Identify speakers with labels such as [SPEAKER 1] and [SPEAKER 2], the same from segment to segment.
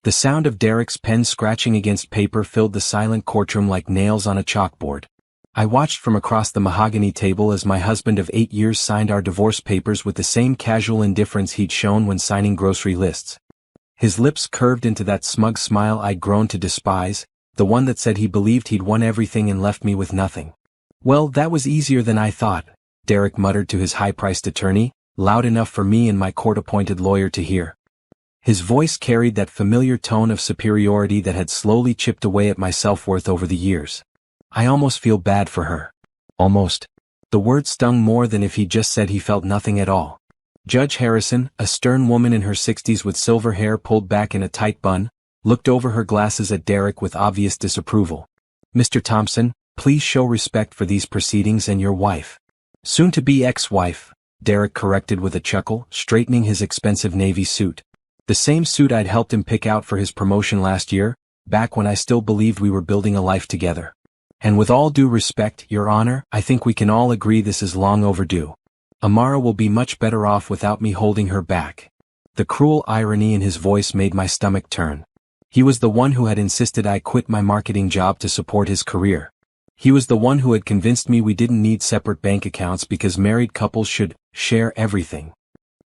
[SPEAKER 1] The sound of Derek's pen scratching against paper filled the silent courtroom like nails on a chalkboard. I watched from across the mahogany table as my husband of 8 years signed our divorce papers with the same casual indifference he'd shown when signing grocery lists. His lips curved into that smug smile I'd grown to despise, the one that said he believed he'd won everything and left me with nothing. "Well, that was easier than I thought," Derek muttered to his high-priced attorney, loud enough for me and my court-appointed lawyer to hear. His voice carried that familiar tone of superiority that had slowly chipped away at my self-worth over the years. "I almost feel bad for her." Almost. The word stung more than if he'd just said he felt nothing at all. Judge Harrison, a stern woman in her 60s with silver hair pulled back in a tight bun, looked over her glasses at Derek with obvious disapproval. "Mr. Thompson, please show respect for these proceedings and your wife." "Soon-to-be ex-wife," Derek corrected with a chuckle, straightening his expensive navy suit. The same suit I'd helped him pick out for his promotion last year, back when I still believed we were building a life together. "And with all due respect, Your Honor, I think we can all agree this is long overdue. Amara will be much better off without me holding her back." The cruel irony in his voice made my stomach turn. He was the one who had insisted I quit my marketing job to support his career. He was the one who had convinced me we didn't need separate bank accounts because married couples should share everything.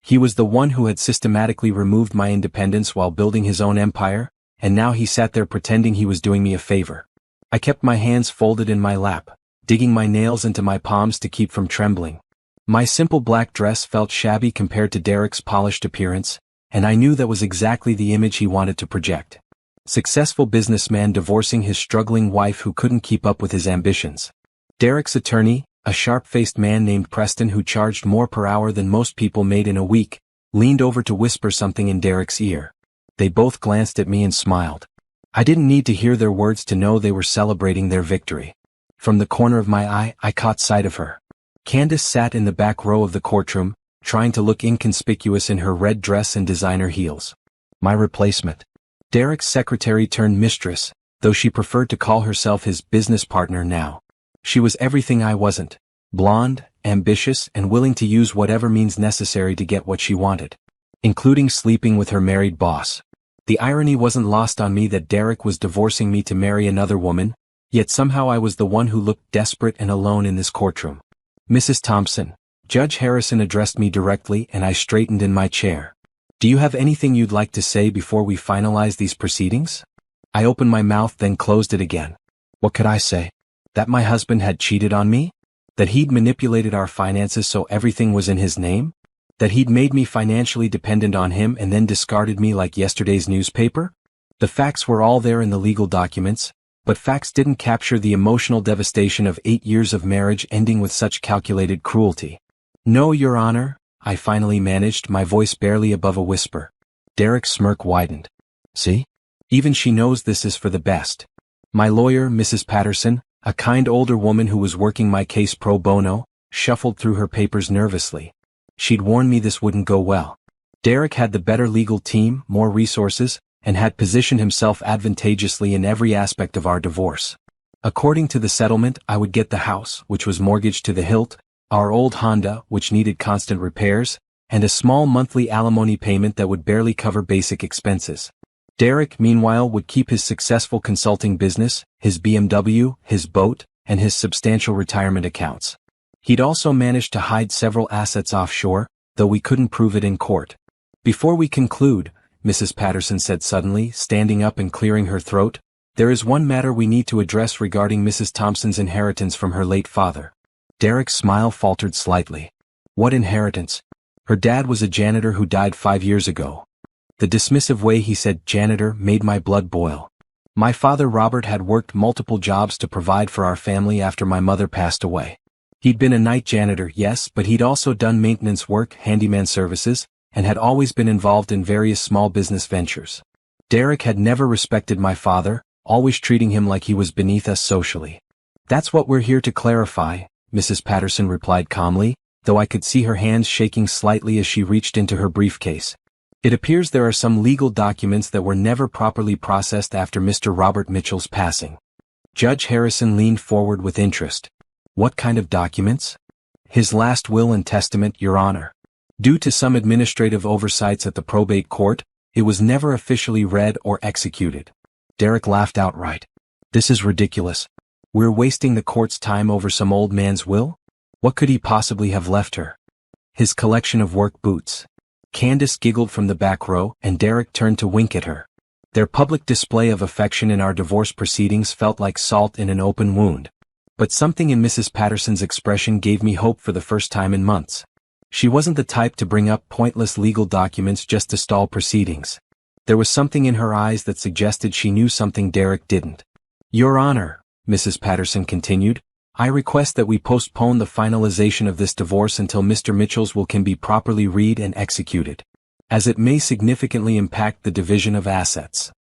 [SPEAKER 1] He was the one who had systematically removed my independence while building his own empire, and now he sat there pretending he was doing me a favor. I kept my hands folded in my lap, digging my nails into my palms to keep from trembling. My simple black dress felt shabby compared to Derek's polished appearance, and I knew that was exactly the image he wanted to project. Successful businessman divorcing his struggling wife who couldn't keep up with his ambitions. Derek's attorney, a sharp-faced man named Preston who charged more per hour than most people made in a week, leaned over to whisper something in Derek's ear. They both glanced at me and smiled. I didn't need to hear their words to know they were celebrating their victory. From the corner of my eye, I caught sight of her. Candace sat in the back row of the courtroom, trying to look inconspicuous in her red dress and designer heels. My replacement. Derek's secretary turned mistress, though she preferred to call herself his business partner now. She was everything I wasn't: blonde, ambitious, and willing to use whatever means necessary to get what she wanted, including sleeping with her married boss. The irony wasn't lost on me that Derek was divorcing me to marry another woman, yet somehow I was the one who looked desperate and alone in this courtroom. "Mrs. Thompson," Judge Harrison addressed me directly, and I straightened in my chair. "Do you have anything you'd like to say before we finalize these proceedings?" I opened my mouth then closed it again. What could I say? That my husband had cheated on me? That he'd manipulated our finances so everything was in his name? That he'd made me financially dependent on him and then discarded me like yesterday's newspaper? The facts were all there in the legal documents, but facts didn't capture the emotional devastation of 8 years of marriage ending with such calculated cruelty. "No, Your Honor," I finally managed, my voice barely above a whisper. Derek's smirk widened. "See? Even she knows this is for the best." My lawyer, Mrs. Patterson, a kind older woman who was working my case pro bono, shuffled through her papers nervously. She'd warned me this wouldn't go well. Derek had the better legal team, more resources, and had positioned himself advantageously in every aspect of our divorce. According to the settlement, I would get the house, which was mortgaged to the hilt, our old Honda, which needed constant repairs, and a small monthly alimony payment that would barely cover basic expenses. Derek, meanwhile, would keep his successful consulting business, his BMW, his boat, and his substantial retirement accounts. He'd also managed to hide several assets offshore, though we couldn't prove it in court. "Before we conclude," Mrs. Patterson said suddenly, standing up and clearing her throat, "there is one matter we need to address regarding Mrs. Thompson's inheritance from her late father." Derek's smile faltered slightly. "What inheritance? Her dad was a janitor who died 5 years ago." The dismissive way he said janitor made my blood boil. My father Robert had worked multiple jobs to provide for our family after my mother passed away. He'd been a night janitor, yes, but he'd also done maintenance work, handyman services, and had always been involved in various small business ventures. Derek had never respected my father, always treating him like he was beneath us socially. "That's what we're here to clarify," Mrs. Patterson replied calmly, though I could see her hands shaking slightly as she reached into her briefcase. "It appears there are some legal documents that were never properly processed after Mr. Robert Mitchell's passing." Judge Harrison leaned forward with interest. "What kind of documents?" "His last will and testament, Your Honor. Due to some administrative oversights at the probate court, It was never officially read or executed. Derek laughed outright. This is ridiculous. We're wasting the court's time over some old man's will? What could he possibly have left her? His collection of work boots. Candace giggled from the back row, and Derek turned to wink at her. Their public display of affection in our divorce proceedings felt like salt in an open wound. But something in Mrs. Patterson's expression gave me hope for the first time in months. She wasn't the type to bring up pointless legal documents just to stall proceedings. There was something in her eyes that suggested she knew something Derek didn't. Your Honor, Mrs. Patterson continued, I request that we postpone the finalization of this divorce until Mr. Mitchell's will can be properly read and executed, as it may significantly impact the division of assets.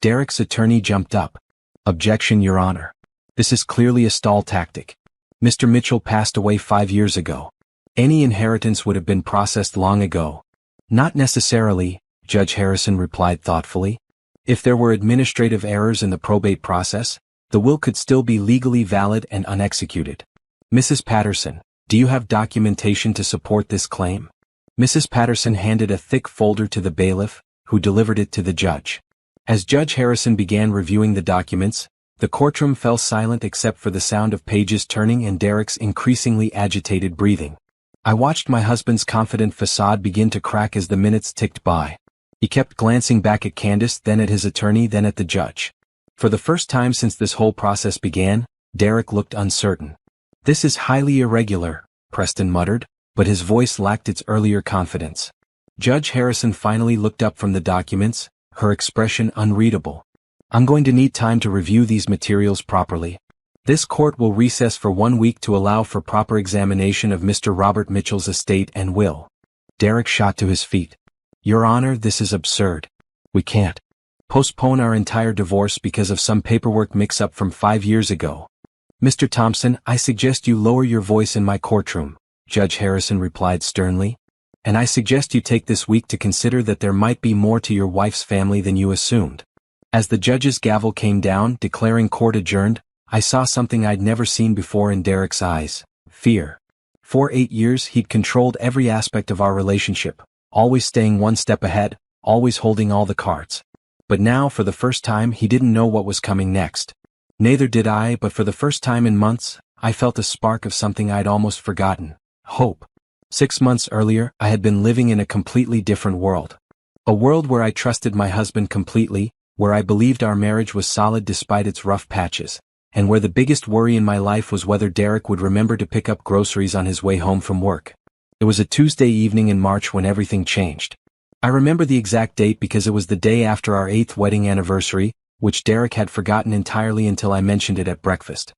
[SPEAKER 1] Derek's attorney jumped up. Objection, Your Honor. This is clearly a stall tactic. Mr. Mitchell passed away 5 years ago. Any inheritance would have been processed long ago. Not necessarily, Judge Harrison replied thoughtfully. If there were administrative errors in the probate process, the will could still be legally valid and unexecuted. Mrs. Patterson, do you have documentation to support this claim? Mrs. Patterson handed a thick folder to the bailiff, who delivered it to the judge. As Judge Harrison began reviewing the documents, the courtroom fell silent except for the sound of pages turning and Derek's increasingly agitated breathing. I watched my husband's confident facade begin to crack as the minutes ticked by. He kept glancing back at Candace, then at his attorney, then at the judge. For the first time since this whole process began, Derek looked uncertain. This is highly irregular, Preston muttered, but his voice lacked its earlier confidence. Judge Harrison finally looked up from the documents, her expression unreadable. I'm going to need time to review these materials properly. This court will recess for 1 week to allow for proper examination of Mr. Robert Mitchell's estate and will. Derek shot to his feet. Your Honor, this is absurd. We can't postpone our entire divorce because of some paperwork mix-up from 5 years ago. Mr. Thompson, I suggest you lower your voice in my courtroom, Judge Harrison replied sternly. And I suggest you take this week to consider that there might be more to your wife's family than you assumed. As the judge's gavel came down, declaring court adjourned, I saw something I'd never seen before in Derek's eyes: fear. For 8 years he'd controlled every aspect of our relationship, always staying one step ahead, always holding all the cards. But now, for the first time, he didn't know what was coming next. Neither did I, but for the first time in months, I felt a spark of something I'd almost forgotten: hope. 6 months earlier, I had been living in a completely different world. A world where I trusted my husband completely, where I believed our marriage was solid despite its rough patches, and where the biggest worry in my life was whether Derek would remember to pick up groceries on his way home from work. It was a Tuesday evening in March when everything changed. I remember the exact date because it was the day after our 8th wedding anniversary, which Derek had forgotten entirely until I mentioned it at breakfast.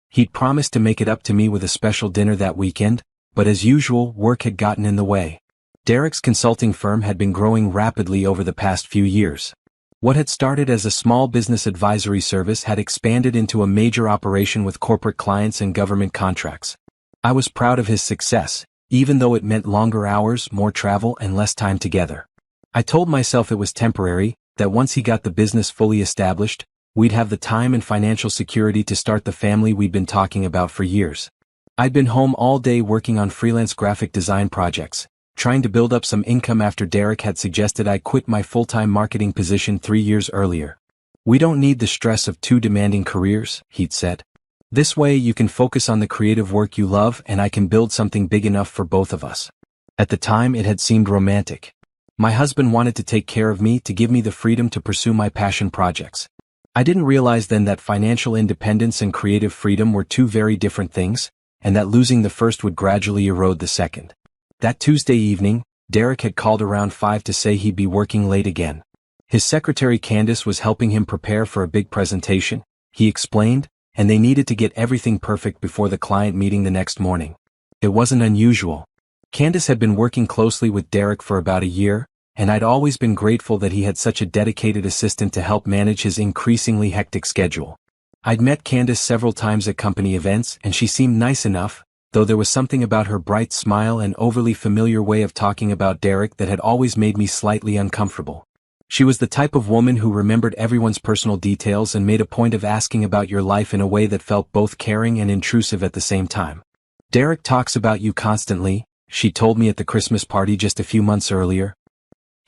[SPEAKER 1] He'd promised to make it up to me with a special dinner that weekend, but as usual, work had gotten in the way. Derek's consulting firm had been growing rapidly over the past few years. What had started as a small business advisory service had expanded into a major operation with corporate clients and government contracts. I was proud of his success, even though it meant longer hours, more travel, and less time together. I told myself it was temporary, that once he got the business fully established, we'd have the time and financial security to start the family we'd been talking about for years. I'd been home all day working on freelance graphic design projects, trying to build up some income after Derek had suggested I quit my full-time marketing position 3 years earlier. We don't need the stress of 2 demanding careers, he'd said. This way you can focus on the creative work you love and I can build something big enough for both of us. At the time it had seemed romantic. My husband wanted to take care of me, to give me the freedom to pursue my passion projects. I didn't realize then that financial independence and creative freedom were 2 very different things, and that losing the first would gradually erode the second. That Tuesday evening, Derek had called around 5 to say he'd be working late again. His secretary Candace was helping him prepare for a big presentation, he explained, and they needed to get everything perfect before the client meeting the next morning. It wasn't unusual. Candace had been working closely with Derek for about a year, and I'd always been grateful that he had such a dedicated assistant to help manage his increasingly hectic schedule. I'd met Candace several times at company events and she seemed nice enough, though there was something about her bright smile and overly familiar way of talking about Derek that had always made me slightly uncomfortable. She was the type of woman who remembered everyone's personal details and made a point of asking about your life in a way that felt both caring and intrusive at the same time. Derek talks about you constantly, she told me at the Christmas party just a few months earlier.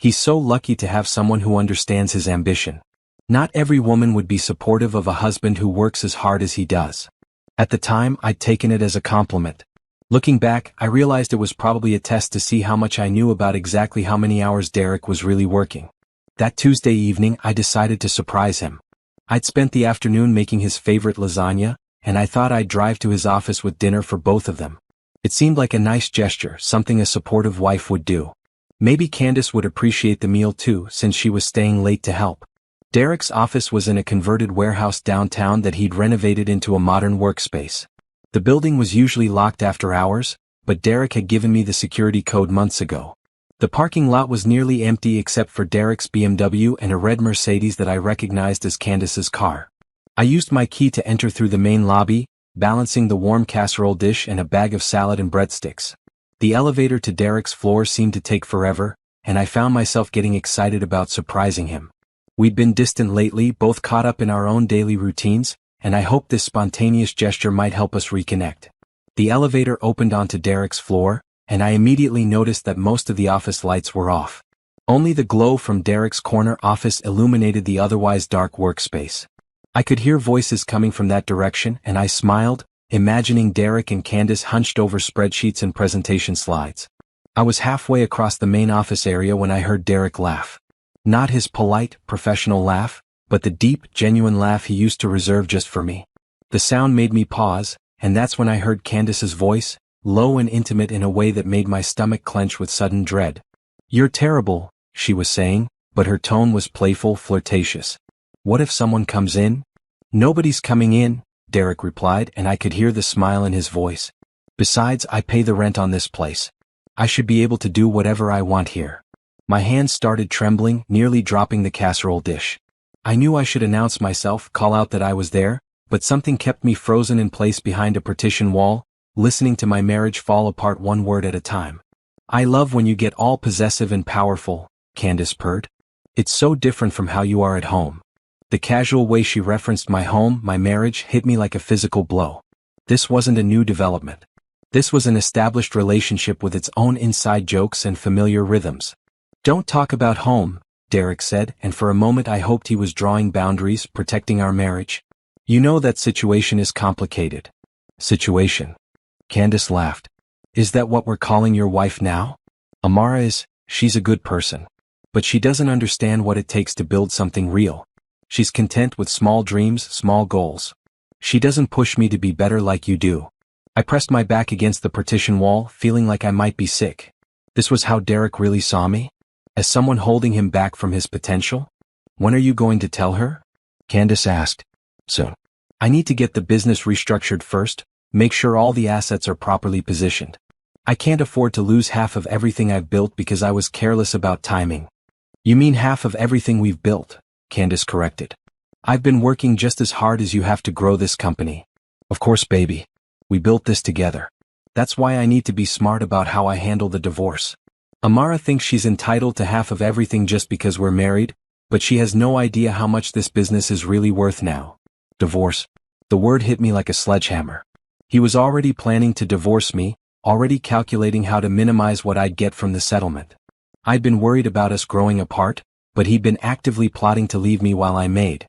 [SPEAKER 1] He's so lucky to have someone who understands his ambition. Not every woman would be supportive of a husband who works as hard as he does. At the time, I'd taken it as a compliment. Looking back, I realized it was probably a test to see how much I knew about exactly how many hours Derek was really working. That Tuesday evening, I decided to surprise him. I'd spent the afternoon making his favorite lasagna, and I thought I'd drive to his office with dinner for both of them. It seemed like a nice gesture, something a supportive wife would do. Maybe Candace would appreciate the meal too, since she was staying late to help. Derek's office was in a converted warehouse downtown that he'd renovated into a modern workspace. The building was usually locked after hours, but Derek had given me the security code months ago. The parking lot was nearly empty except for Derek's BMW and a red Mercedes that I recognized as Candace's car. I used my key to enter through the main lobby, balancing the warm casserole dish and a bag of salad and breadsticks. The elevator to Derek's floor seemed to take forever, and I found myself getting excited about surprising him. We'd been distant lately, both caught up in our own daily routines, and I hoped this spontaneous gesture might help us reconnect. The elevator opened onto Derek's floor, and I immediately noticed that most of the office lights were off. Only the glow from Derek's corner office illuminated the otherwise dark workspace. I could hear voices coming from that direction, and I smiled, imagining Derek and Candace hunched over spreadsheets and presentation slides. I was halfway across the main office area when I heard Derek laugh. Not his polite, professional laugh, but the deep, genuine laugh he used to reserve just for me. The sound made me pause, and that's when I heard Candace's voice, low and intimate in a way that made my stomach clench with sudden dread. "You're terrible," she was saying, but her tone was playful, flirtatious. "What if someone comes in?" "Nobody's coming in," Derek replied, and I could hear the smile in his voice. "Besides, I pay the rent on this place. I should be able to do whatever I want here." My hands started trembling, nearly dropping the casserole dish. I knew I should announce myself, call out that I was there, but something kept me frozen in place behind a partition wall, listening to my marriage fall apart one word at a time. "I love when you get all possessive and powerful," Candace purred. "It's so different from how you are at home." The casual way she referenced my home, my marriage, hit me like a physical blow. This wasn't a new development. This was an established relationship with its own inside jokes and familiar rhythms. "Don't talk about home," Derek said, and for a moment I hoped he was drawing boundaries, protecting our marriage. "You know that situation is complicated." "Situation?" Candace laughed. "Is that what we're calling your wife now? Amara is, she's a good person. But she doesn't understand what it takes to build something real. She's content with small dreams, small goals. She doesn't push me to be better like you do." I pressed my back against the partition wall, feeling like I might be sick. This was how Derek really saw me? As someone holding him back from his potential? "When are you going to tell her?" Candace asked. "Soon. I need to get the business restructured first, make sure all the assets are properly positioned. I can't afford to lose half of everything I've built because I was careless about timing." "You mean half of everything we've built," Candace corrected. "I've been working just as hard as you have to grow this company." "Of course, baby. We built this together. That's why I need to be smart about how I handle the divorce. Amara thinks she's entitled to half of everything just because we're married, but she has no idea how much this business is really worth now." Divorce. The word hit me like a sledgehammer. He was already planning to divorce me, already calculating how to minimize what I'd get from the settlement. I'd been worried about us growing apart, but he'd been actively plotting to leave me while I made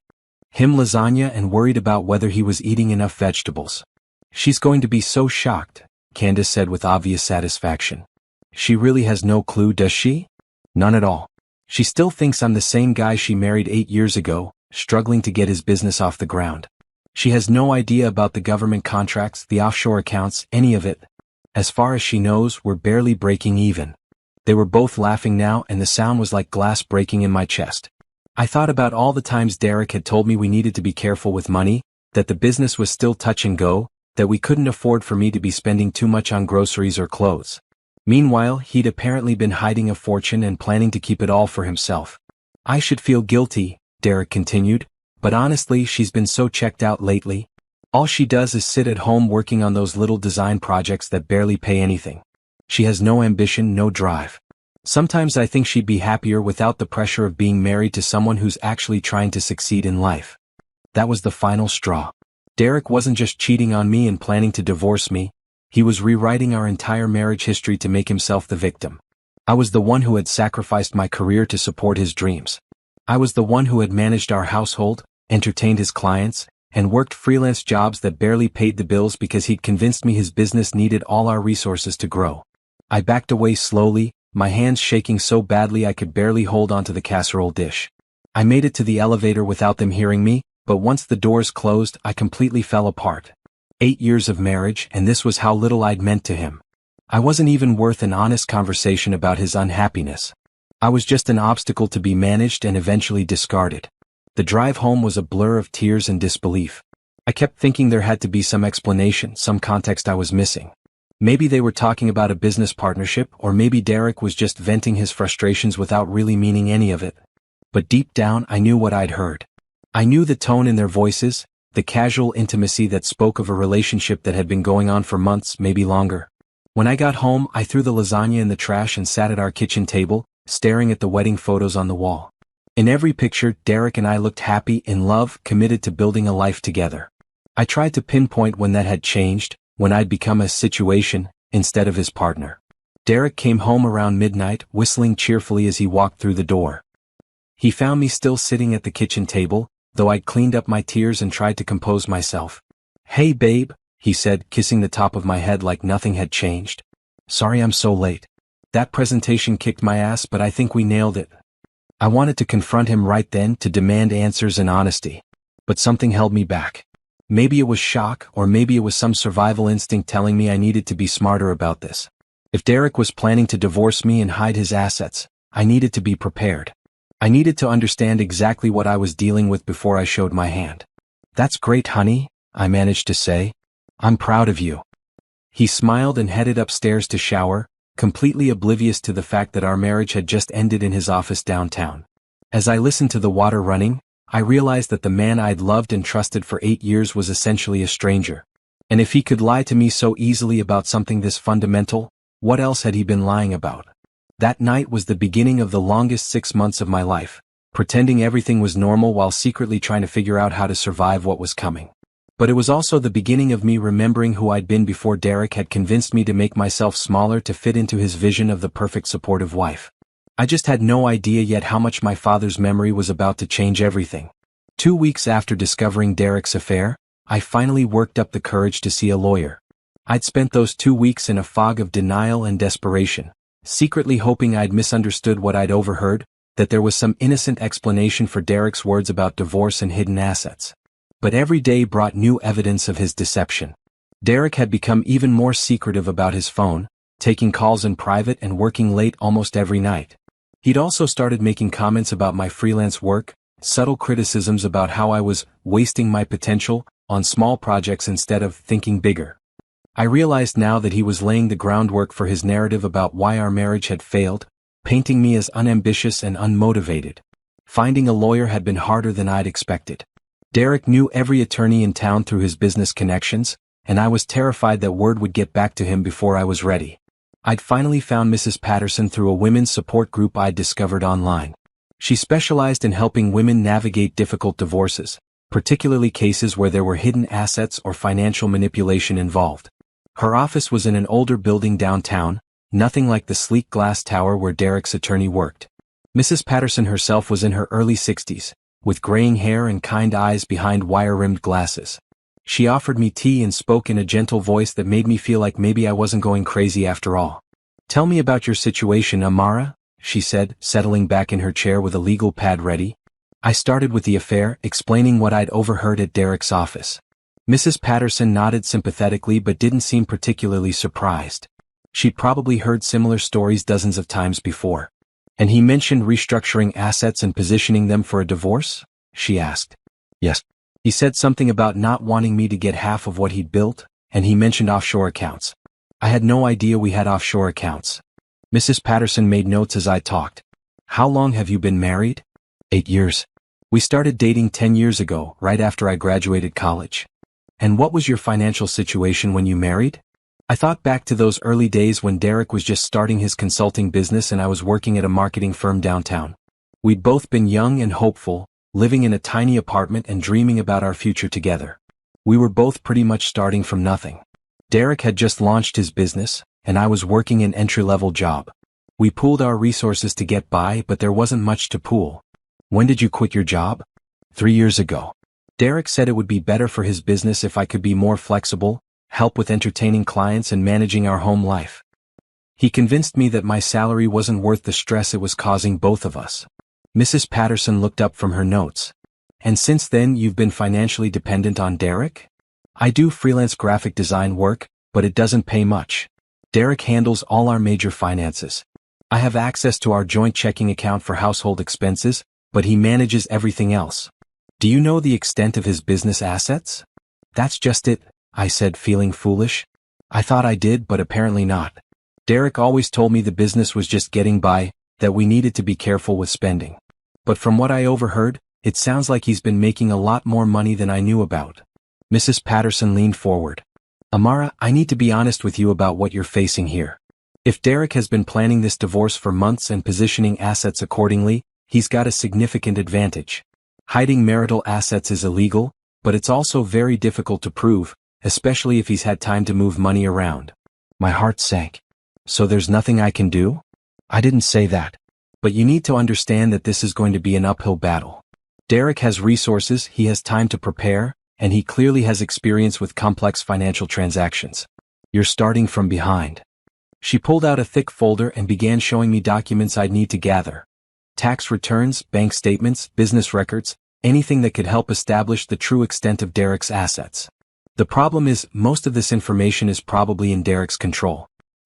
[SPEAKER 1] him lasagna and worried about whether he was eating enough vegetables. "She's going to be so shocked," Candace said with obvious satisfaction. "She really has no clue, does she?" "None at all. She still thinks I'm the same guy she married 8 years ago, struggling to get his business off the ground. She has no idea about the government contracts, the offshore accounts, any of it. As far as she knows, we're barely breaking even." They were both laughing now, and the sound was like glass breaking in my chest. I thought about all the times Derek had told me we needed to be careful with money, that the business was still touch and go, that we couldn't afford for me to be spending too much on groceries or clothes. Meanwhile, he'd apparently been hiding a fortune and planning to keep it all for himself. "I should feel guilty," Derek continued, "but honestly she's been so checked out lately. All she does is sit at home working on those little design projects that barely pay anything. She has no ambition, no drive. Sometimes I think she'd be happier without the pressure of being married to someone who's actually trying to succeed in life." That was the final straw. Derek wasn't just cheating on me and planning to divorce me, he was rewriting our entire marriage history to make himself the victim. I was the one who had sacrificed my career to support his dreams. I was the one who had managed our household, entertained his clients, and worked freelance jobs that barely paid the bills because he'd convinced me his business needed all our resources to grow. I backed away slowly, my hands shaking so badly I could barely hold onto the casserole dish. I made it to the elevator without them hearing me, but once the doors closed, I completely fell apart. 8 years of marriage, and this was how little I'd meant to him. I wasn't even worth an honest conversation about his unhappiness. I was just an obstacle to be managed and eventually discarded. The drive home was a blur of tears and disbelief. I kept thinking there had to be some explanation, some context I was missing. Maybe they were talking about a business partnership, or maybe Derek was just venting his frustrations without really meaning any of it. But deep down, I knew what I'd heard. I knew the tone in their voices, the casual intimacy that spoke of a relationship that had been going on for months, maybe longer. When I got home, I threw the lasagna in the trash and sat at our kitchen table, staring at the wedding photos on the wall. In every picture, Derek and I looked happy, in love, committed to building a life together. I tried to pinpoint when that had changed, when I'd become a situation, instead of his partner. Derek came home around midnight, whistling cheerfully as he walked through the door. He found me still sitting at the kitchen table, though I'd cleaned up my tears and tried to compose myself. "Hey babe," he said, kissing the top of my head like nothing had changed. "Sorry I'm so late. That presentation kicked my ass, but I think we nailed it." I wanted to confront him right then, to demand answers and honesty. But something held me back. Maybe it was shock, or maybe it was some survival instinct telling me I needed to be smarter about this. If Derek was planning to divorce me and hide his assets, I needed to be prepared. I needed to understand exactly what I was dealing with before I showed my hand. "That's great, honey," I managed to say. "I'm proud of you." He smiled and headed upstairs to shower, completely oblivious to the fact that our marriage had just ended in his office downtown. As I listened to the water running, I realized that the man I'd loved and trusted for 8 years was essentially a stranger. And if he could lie to me so easily about something this fundamental, what else had he been lying about? That night was the beginning of the longest 6 months of my life, pretending everything was normal while secretly trying to figure out how to survive what was coming. But it was also the beginning of me remembering who I'd been before Derek had convinced me to make myself smaller to fit into his vision of the perfect supportive wife. I just had no idea yet how much my father's memory was about to change everything. 2 weeks after discovering Derek's affair, I finally worked up the courage to see a lawyer. I'd spent those 2 weeks in a fog of denial and desperation, secretly hoping I'd misunderstood what I'd overheard, that there was some innocent explanation for Derek's words about divorce and hidden assets. But every day brought new evidence of his deception. Derek had become even more secretive about his phone, taking calls in private and working late almost every night. He'd also started making comments about my freelance work, subtle criticisms about how I was wasting my potential on small projects instead of thinking bigger. I realized now that he was laying the groundwork for his narrative about why our marriage had failed, painting me as unambitious and unmotivated. Finding a lawyer had been harder than I'd expected. Derek knew every attorney in town through his business connections, and I was terrified that word would get back to him before I was ready. I'd finally found Mrs. Patterson through a women's support group I'd discovered online. She specialized in helping women navigate difficult divorces, particularly cases where there were hidden assets or financial manipulation involved. Her office was in an older building downtown, nothing like the sleek glass tower where Derek's attorney worked. Mrs. Patterson herself was in her early 60s, with graying hair and kind eyes behind wire-rimmed glasses. She offered me tea and spoke in a gentle voice that made me feel like maybe I wasn't going crazy after all. "Tell me about your situation, Amara," she said, settling back in her chair with a legal pad ready. I started with the affair, explaining what I'd overheard at Derek's office. Mrs. Patterson nodded sympathetically but didn't seem particularly surprised. She'd probably heard similar stories dozens of times before. "And he mentioned restructuring assets and positioning them for a divorce?" she asked. "Yes. He said something about not wanting me to get half of what he'd built, and he mentioned offshore accounts. I had no idea we had offshore accounts." Mrs. Patterson made notes as I talked. "How long have you been married?" 8 years. "We started dating 10 years ago, right after I graduated college." "And what was your financial situation when you married?" I thought back to those early days when Derek was just starting his consulting business and I was working at a marketing firm downtown. We'd both been young and hopeful, living in a tiny apartment and dreaming about our future together. We were both pretty much starting from nothing. Derek had just launched his business, and I was working an entry-level job. We pooled our resources to get by, but there wasn't much to pool. When did you quit your job? 3 years ago. Derek said it would be better for his business if I could be more flexible, help with entertaining clients and managing our home life. He convinced me that my salary wasn't worth the stress it was causing both of us. Mrs. Patterson looked up from her notes. And since then you've been financially dependent on Derek? I do freelance graphic design work, but it doesn't pay much. Derek handles all our major finances. I have access to our joint checking account for household expenses, but he manages everything else. Do you know the extent of his business assets? That's just it, I said, feeling foolish. I thought I did, but apparently not. Derek always told me the business was just getting by, that we needed to be careful with spending. But from what I overheard, it sounds like he's been making a lot more money than I knew about. Mrs. Patterson leaned forward. Amara, I need to be honest with you about what you're facing here. If Derek has been planning this divorce for months and positioning assets accordingly, he's got a significant advantage. Hiding marital assets is illegal, but it's also very difficult to prove, especially if he's had time to move money around. My heart sank. So there's nothing I can do? I didn't say that. But you need to understand that this is going to be an uphill battle. Derek has resources, he has time to prepare, and he clearly has experience with complex financial transactions. You're starting from behind. She pulled out a thick folder and began showing me documents I'd need to gather. Tax returns, bank statements, business records, anything that could help establish the true extent of Derek's assets. The problem is, most of this information is probably in Derek's control.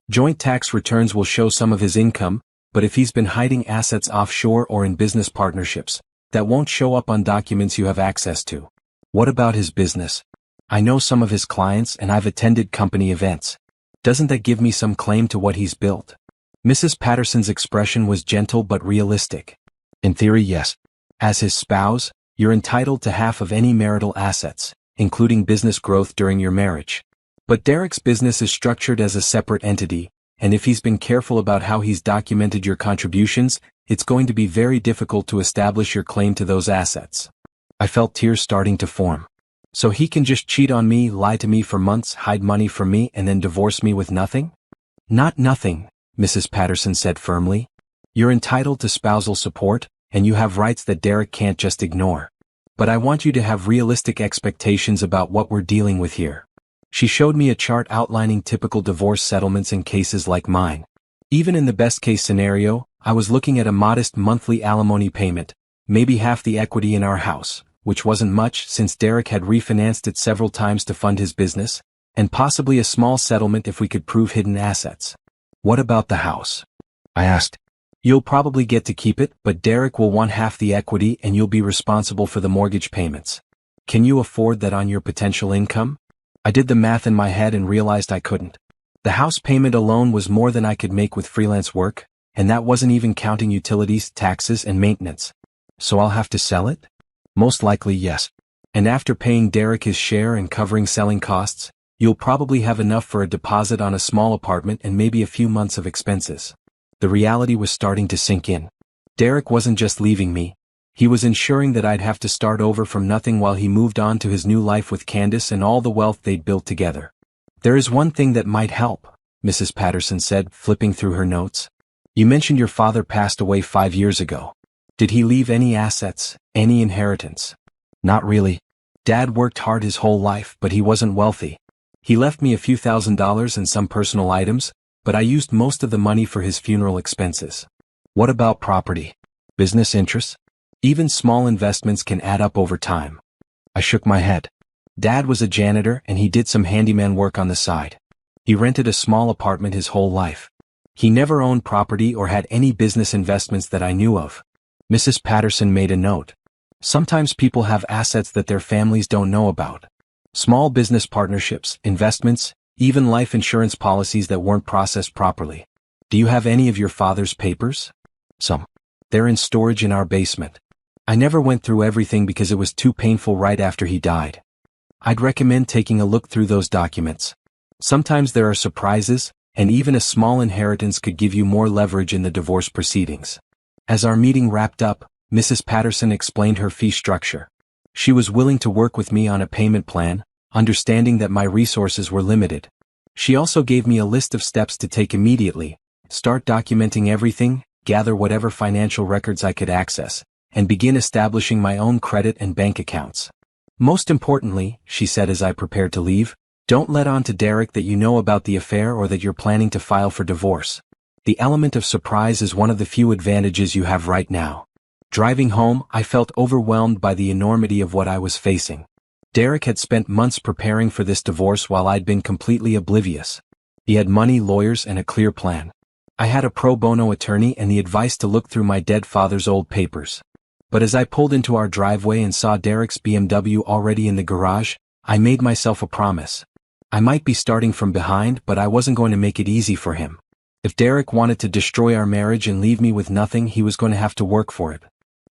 [SPEAKER 1] Joint tax returns will show some of his income, but if he's been hiding assets offshore or in business partnerships, that won't show up on documents you have access to. What about his business? I know some of his clients and I've attended company events. Doesn't that give me some claim to what he's built? Mrs. Patterson's expression was gentle but realistic. In theory, yes. As his spouse, you're entitled to half of any marital assets, including business growth during your marriage. But Derek's business is structured as a separate entity, and if he's been careful about how he's documented your contributions, it's going to be very difficult to establish your claim to those assets. I felt tears starting to form. So he can just cheat on me, lie to me for months, hide money from me, and then divorce me with nothing? Not nothing, Mrs. Patterson said firmly. You're entitled to spousal support, and you have rights that Derek can't just ignore. But I want you to have realistic expectations about what we're dealing with here. She showed me a chart outlining typical divorce settlements in cases like mine. Even in the best-case scenario, I was looking at a modest monthly alimony payment, maybe half the equity in our house, which wasn't much since Derek had refinanced it several times to fund his business, and possibly a small settlement if we could prove hidden assets. What about the house? I asked. You'll probably get to keep it, but Derek will want half the equity and you'll be responsible for the mortgage payments. Can you afford that on your potential income? I did the math in my head and realized I couldn't. The house payment alone was more than I could make with freelance work, and that wasn't even counting utilities, taxes, and maintenance. So I'll have to sell it? Most likely yes. And after paying Derek his share and covering selling costs, you'll probably have enough for a deposit on a small apartment and maybe a few months of expenses. The reality was starting to sink in. Derek wasn't just leaving me. He was ensuring that I'd have to start over from nothing while he moved on to his new life with Candace and all the wealth they'd built together. There is one thing that might help, Mrs. Patterson said, flipping through her notes. You mentioned your father passed away 5 years ago. Did he leave any assets, any inheritance? Not really. Dad worked hard his whole life, but he wasn't wealthy. He left me a few $1,000s and some personal items, but I used most of the money for his funeral expenses. What about property? Business interests? Even small investments can add up over time. I shook my head. Dad was a janitor and he did some handyman work on the side. He rented a small apartment his whole life. He never owned property or had any business investments that I knew of. Mrs. Patterson made a note. Sometimes people have assets that their families don't know about. Small business partnerships, investments, even life insurance policies that weren't processed properly. Do you have any of your father's papers? Some. They're in storage in our basement. I never went through everything because it was too painful right after he died. I'd recommend taking a look through those documents. Sometimes there are surprises, and even a small inheritance could give you more leverage in the divorce proceedings. As our meeting wrapped up, Mrs. Patterson explained her fee structure. She was willing to work with me on a payment plan, understanding that my resources were limited. She also gave me a list of steps to take immediately, start documenting everything, gather whatever financial records I could access, and begin establishing my own credit and bank accounts. Most importantly, she said as I prepared to leave, don't let on to Derek that you know about the affair or that you're planning to file for divorce. The element of surprise is one of the few advantages you have right now. Driving home, I felt overwhelmed by the enormity of what I was facing. Derek had spent months preparing for this divorce while I'd been completely oblivious. He had money, lawyers, and a clear plan. I had a pro bono attorney and the advice to look through my dead father's old papers. But as I pulled into our driveway and saw Derek's BMW already in the garage, I made myself a promise. I might be starting from behind, but I wasn't going to make it easy for him. If Derek wanted to destroy our marriage and leave me with nothing, he was going to have to work for it.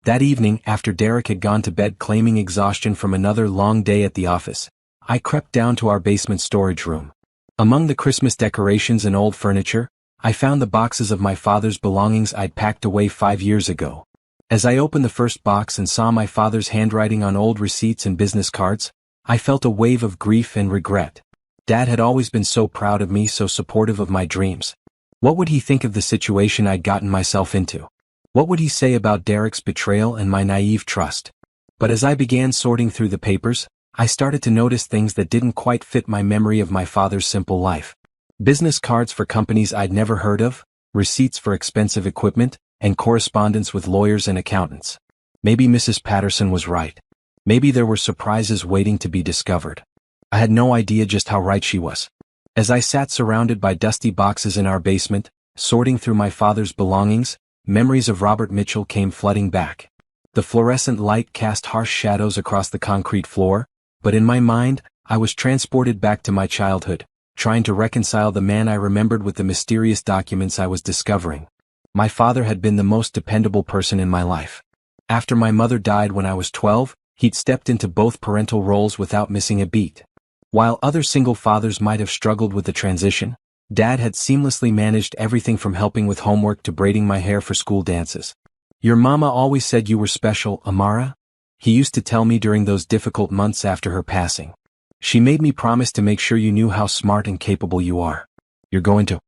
[SPEAKER 1] That evening, after Derek had gone to bed claiming exhaustion from another long day at the office, I crept down to our basement storage room. Among the Christmas decorations and old furniture, I found the boxes of my father's belongings I'd packed away 5 years ago. As I opened the first box and saw my father's handwriting on old receipts and business cards, I felt a wave of grief and regret. Dad had always been so proud of me, so supportive of my dreams. What would he think of the situation I'd gotten myself into? What would he say about Derek's betrayal and my naive trust? But as I began sorting through the papers, I started to notice things that didn't quite fit my memory of my father's simple life. Business cards for companies I'd never heard of, receipts for expensive equipment, and correspondence with lawyers and accountants. Maybe Mrs. Patterson was right. Maybe there were surprises waiting to be discovered. I had no idea just how right she was. As I sat surrounded by dusty boxes in our basement, sorting through my father's belongings, memories of Robert Mitchell came flooding back. The fluorescent light cast harsh shadows across the concrete floor, but in my mind, I was transported back to my childhood, trying to reconcile the man I remembered with the mysterious documents I was discovering. My father had been the most dependable person in my life. After my mother died when I was 12, he'd stepped into both parental roles without missing a beat. While other single fathers might have struggled with the transition, Dad had seamlessly managed everything from helping with homework to braiding my hair for school dances. Your mama always said you were special, Amara? He used to tell me during those difficult months after her passing. She made me promise to make sure you knew how smart and capable you are. You're going to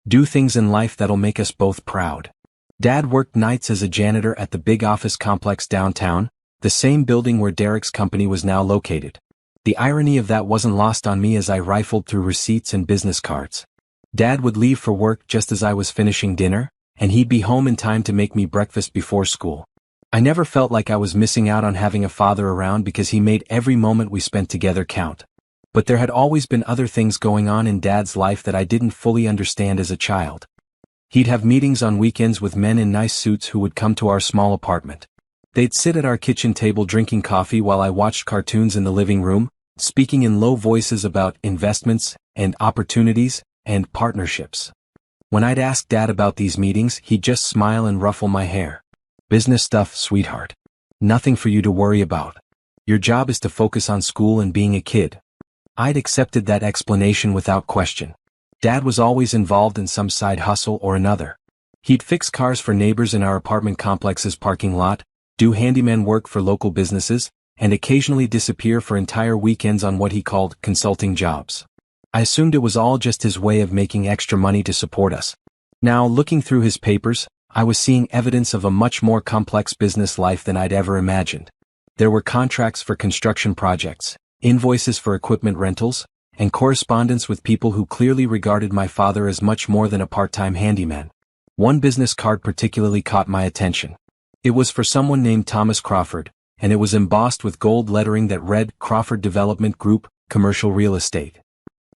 [SPEAKER 1] do things in life that'll make us both proud. Dad worked nights as a janitor at the big office complex downtown, the same building where Derek's company was now located. The irony of that wasn't lost on me as I rifled through receipts and business cards. Dad would leave for work just as I was finishing dinner, and he'd be home in time to make me breakfast before school. I never felt like I was missing out on having a father around because he made every moment we spent together count. But there had always been other things going on in Dad's life that I didn't fully understand as a child. He'd have meetings on weekends with men in nice suits who would come to our small apartment. They'd sit at our kitchen table drinking coffee while I watched cartoons in the living room, speaking in low voices about investments and opportunities and partnerships. When I'd ask Dad about these meetings, he'd just smile and ruffle my hair. Business stuff, sweetheart. Nothing for you to worry about. Your job is to focus on school and being a kid. I'd accepted that explanation without question. Dad was always involved in some side hustle or another. He'd fix cars for neighbors in our apartment complex's parking lot, do handyman work for local businesses, and occasionally disappear for entire weekends on what he called consulting jobs. I assumed it was all just his way of making extra money to support us. Now, looking through his papers, I was seeing evidence of a much more complex business life than I'd ever imagined. There were contracts for construction projects, invoices for equipment rentals, and correspondence with people who clearly regarded my father as much more than a part-time handyman. One business card particularly caught my attention. It was for someone named Thomas Crawford, and it was embossed with gold lettering that read Crawford Development Group, Commercial Real Estate.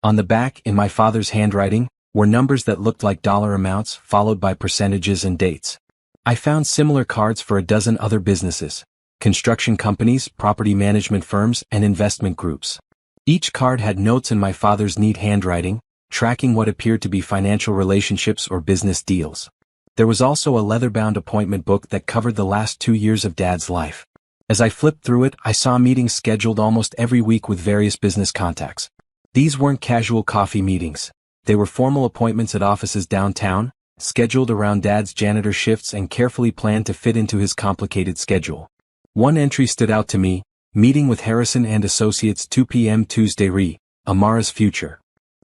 [SPEAKER 1] On the back, in my father's handwriting, were numbers that looked like dollar amounts followed by percentages and dates. I found similar cards for a dozen other businesses, construction companies, property management firms, and investment groups. Each card had notes in my father's neat handwriting, tracking what appeared to be financial relationships or business deals. There was also a leather-bound appointment book that covered the last 2 years of Dad's life. As I flipped through it, I saw meetings scheduled almost every week with various business contacts. These weren't casual coffee meetings. They were formal appointments at offices downtown, scheduled around Dad's janitor shifts and carefully planned to fit into his complicated schedule. One entry stood out to me: meeting with Harrison and Associates 2 p.m. Tuesday re. Amara's future.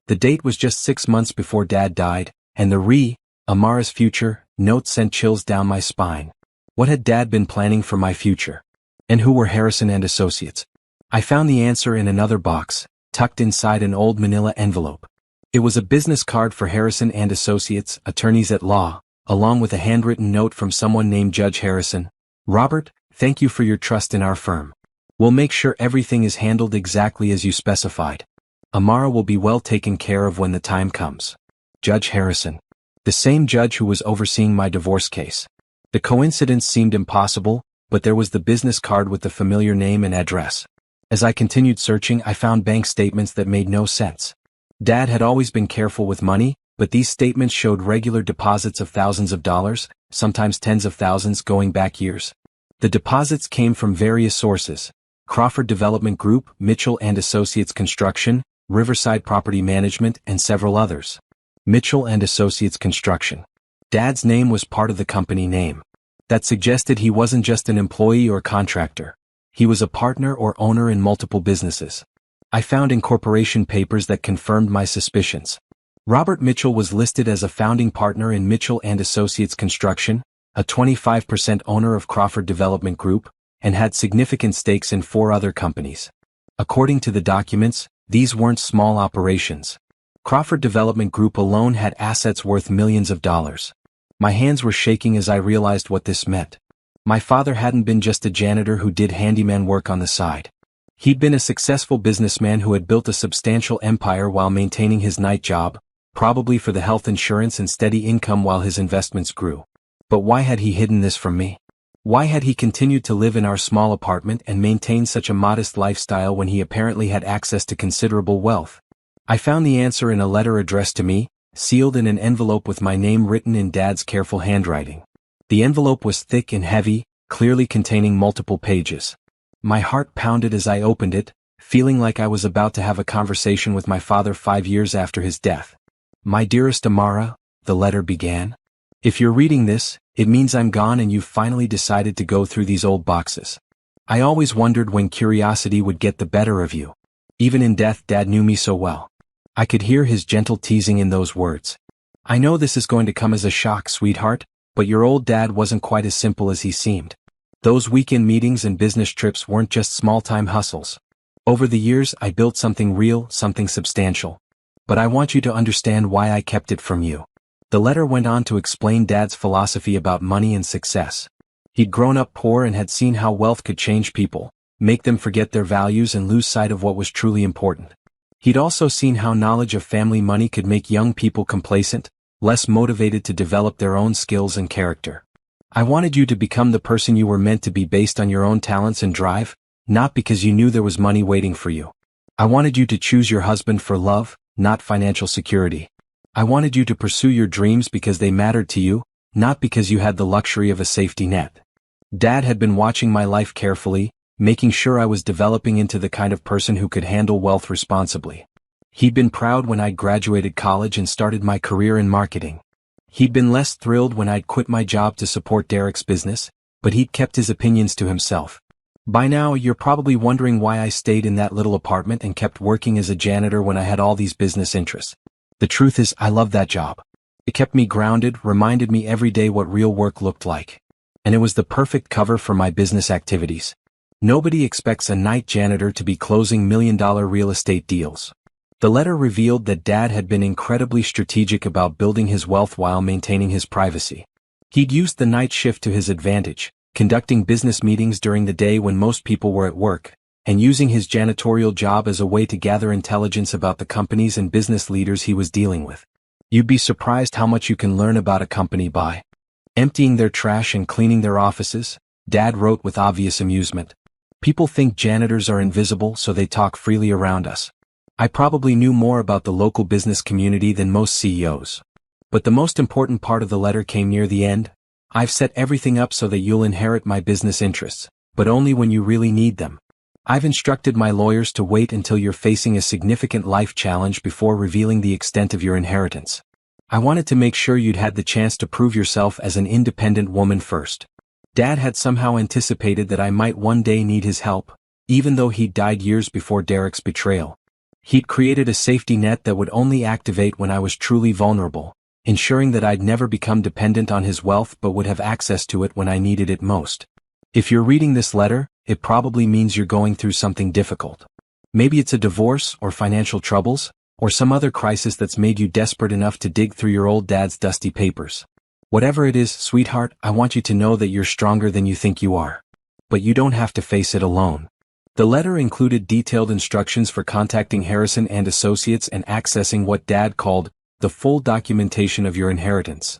[SPEAKER 1] The date was just 6 months before Dad died, and the re. Amara's future, note sent chills down my spine. What had Dad been planning for my future? And who were Harrison and Associates? I found the answer in another box, tucked inside an old manila envelope. It was a business card for Harrison and Associates, attorneys at law, along with a handwritten note from someone named Judge Harrison. Robert, thank you for your trust in our firm. We'll make sure everything is handled exactly as you specified. Amara will be well taken care of when the time comes. Judge Harrison. The same judge who was overseeing my divorce case. The coincidence seemed impossible, but there was the business card with the familiar name and address. As I continued searching, I found bank statements that made no sense. Dad had always been careful with money, but these statements showed regular deposits of thousands of dollars, sometimes tens of thousands going back years. The deposits came from various sources: Crawford Development Group, Mitchell and Associates Construction, Riverside Property Management, and several others. Mitchell and Associates Construction. Dad's name was part of the company name. That suggested he wasn't just an employee or contractor. He was a partner or owner in multiple businesses. I found incorporation papers that confirmed my suspicions. Robert Mitchell was listed as a founding partner in Mitchell and Associates Construction, a 25% owner of Crawford Development Group, and had significant stakes in 4 other companies. According to the documents, these weren't small operations. Crawford Development Group alone had assets worth millions of dollars. My hands were shaking as I realized what this meant. My father hadn't been just a janitor who did handyman work on the side. He'd been a successful businessman who had built a substantial empire while maintaining his night job, probably for the health insurance and steady income while his investments grew. But why had he hidden this from me? Why had he continued to live in our small apartment and maintain such a modest lifestyle when he apparently had access to considerable wealth? I found the answer in a letter addressed to me, sealed in an envelope with my name written in Dad's careful handwriting. The envelope was thick and heavy, clearly containing multiple pages. My heart pounded as I opened it, feeling like I was about to have a conversation with my father 5 years after his death. My dearest Amara, the letter began. If you're reading this, it means I'm gone and you've finally decided to go through these old boxes. I always wondered when curiosity would get the better of you. Even in death, Dad knew me so well. I could hear his gentle teasing in those words. I know this is going to come as a shock, sweetheart, but your old dad wasn't quite as simple as he seemed. Those weekend meetings and business trips weren't just small-time hustles. Over the years, I built something real, something substantial. But I want you to understand why I kept it from you. The letter went on to explain Dad's philosophy about money and success. He'd grown up poor and had seen how wealth could change people, make them forget their values and lose sight of what was truly important. He'd also seen how knowledge of family money could make young people complacent, less motivated to develop their own skills and character. I wanted you to become the person you were meant to be based on your own talents and drive, not because you knew there was money waiting for you. I wanted you to choose your husband for love, not financial security. I wanted you to pursue your dreams because they mattered to you, not because you had the luxury of a safety net. Dad had been watching my life carefully, making sure I was developing into the kind of person who could handle wealth responsibly. He'd been proud when I'd graduated college and started my career in marketing. He'd been less thrilled when I'd quit my job to support Derek's business, but he'd kept his opinions to himself. By now, you're probably wondering why I stayed in that little apartment and kept working as a janitor when I had all these business interests. The truth is, I loved that job. It kept me grounded, reminded me every day what real work looked like. And it was the perfect cover for my business activities. Nobody expects a night janitor to be closing million-dollar real estate deals. The letter revealed that Dad had been incredibly strategic about building his wealth while maintaining his privacy. He'd used the night shift to his advantage, conducting business meetings during the day when most people were at work, and using his janitorial job as a way to gather intelligence about the companies and business leaders he was dealing with. You'd be surprised how much you can learn about a company by emptying their trash and cleaning their offices, Dad wrote with obvious amusement. People think janitors are invisible, so they talk freely around us. I probably knew more about the local business community than most CEOs. But the most important part of the letter came near the end. I've set everything up so that you'll inherit my business interests, but only when you really need them. I've instructed my lawyers to wait until you're facing a significant life challenge before revealing the extent of your inheritance. I wanted to make sure you'd had the chance to prove yourself as an independent woman first. Dad had somehow anticipated that I might one day need his help, even though he'd died years before Derek's betrayal. He'd created a safety net that would only activate when I was truly vulnerable, ensuring that I'd never become dependent on his wealth but would have access to it when I needed it most. If you're reading this letter, it probably means you're going through something difficult. Maybe it's a divorce or financial troubles, or some other crisis that's made you desperate enough to dig through your old dad's dusty papers. Whatever it is, sweetheart, I want you to know that you're stronger than you think you are. But you don't have to face it alone. The letter included detailed instructions for contacting Harrison and Associates and accessing what Dad called the full documentation of your inheritance.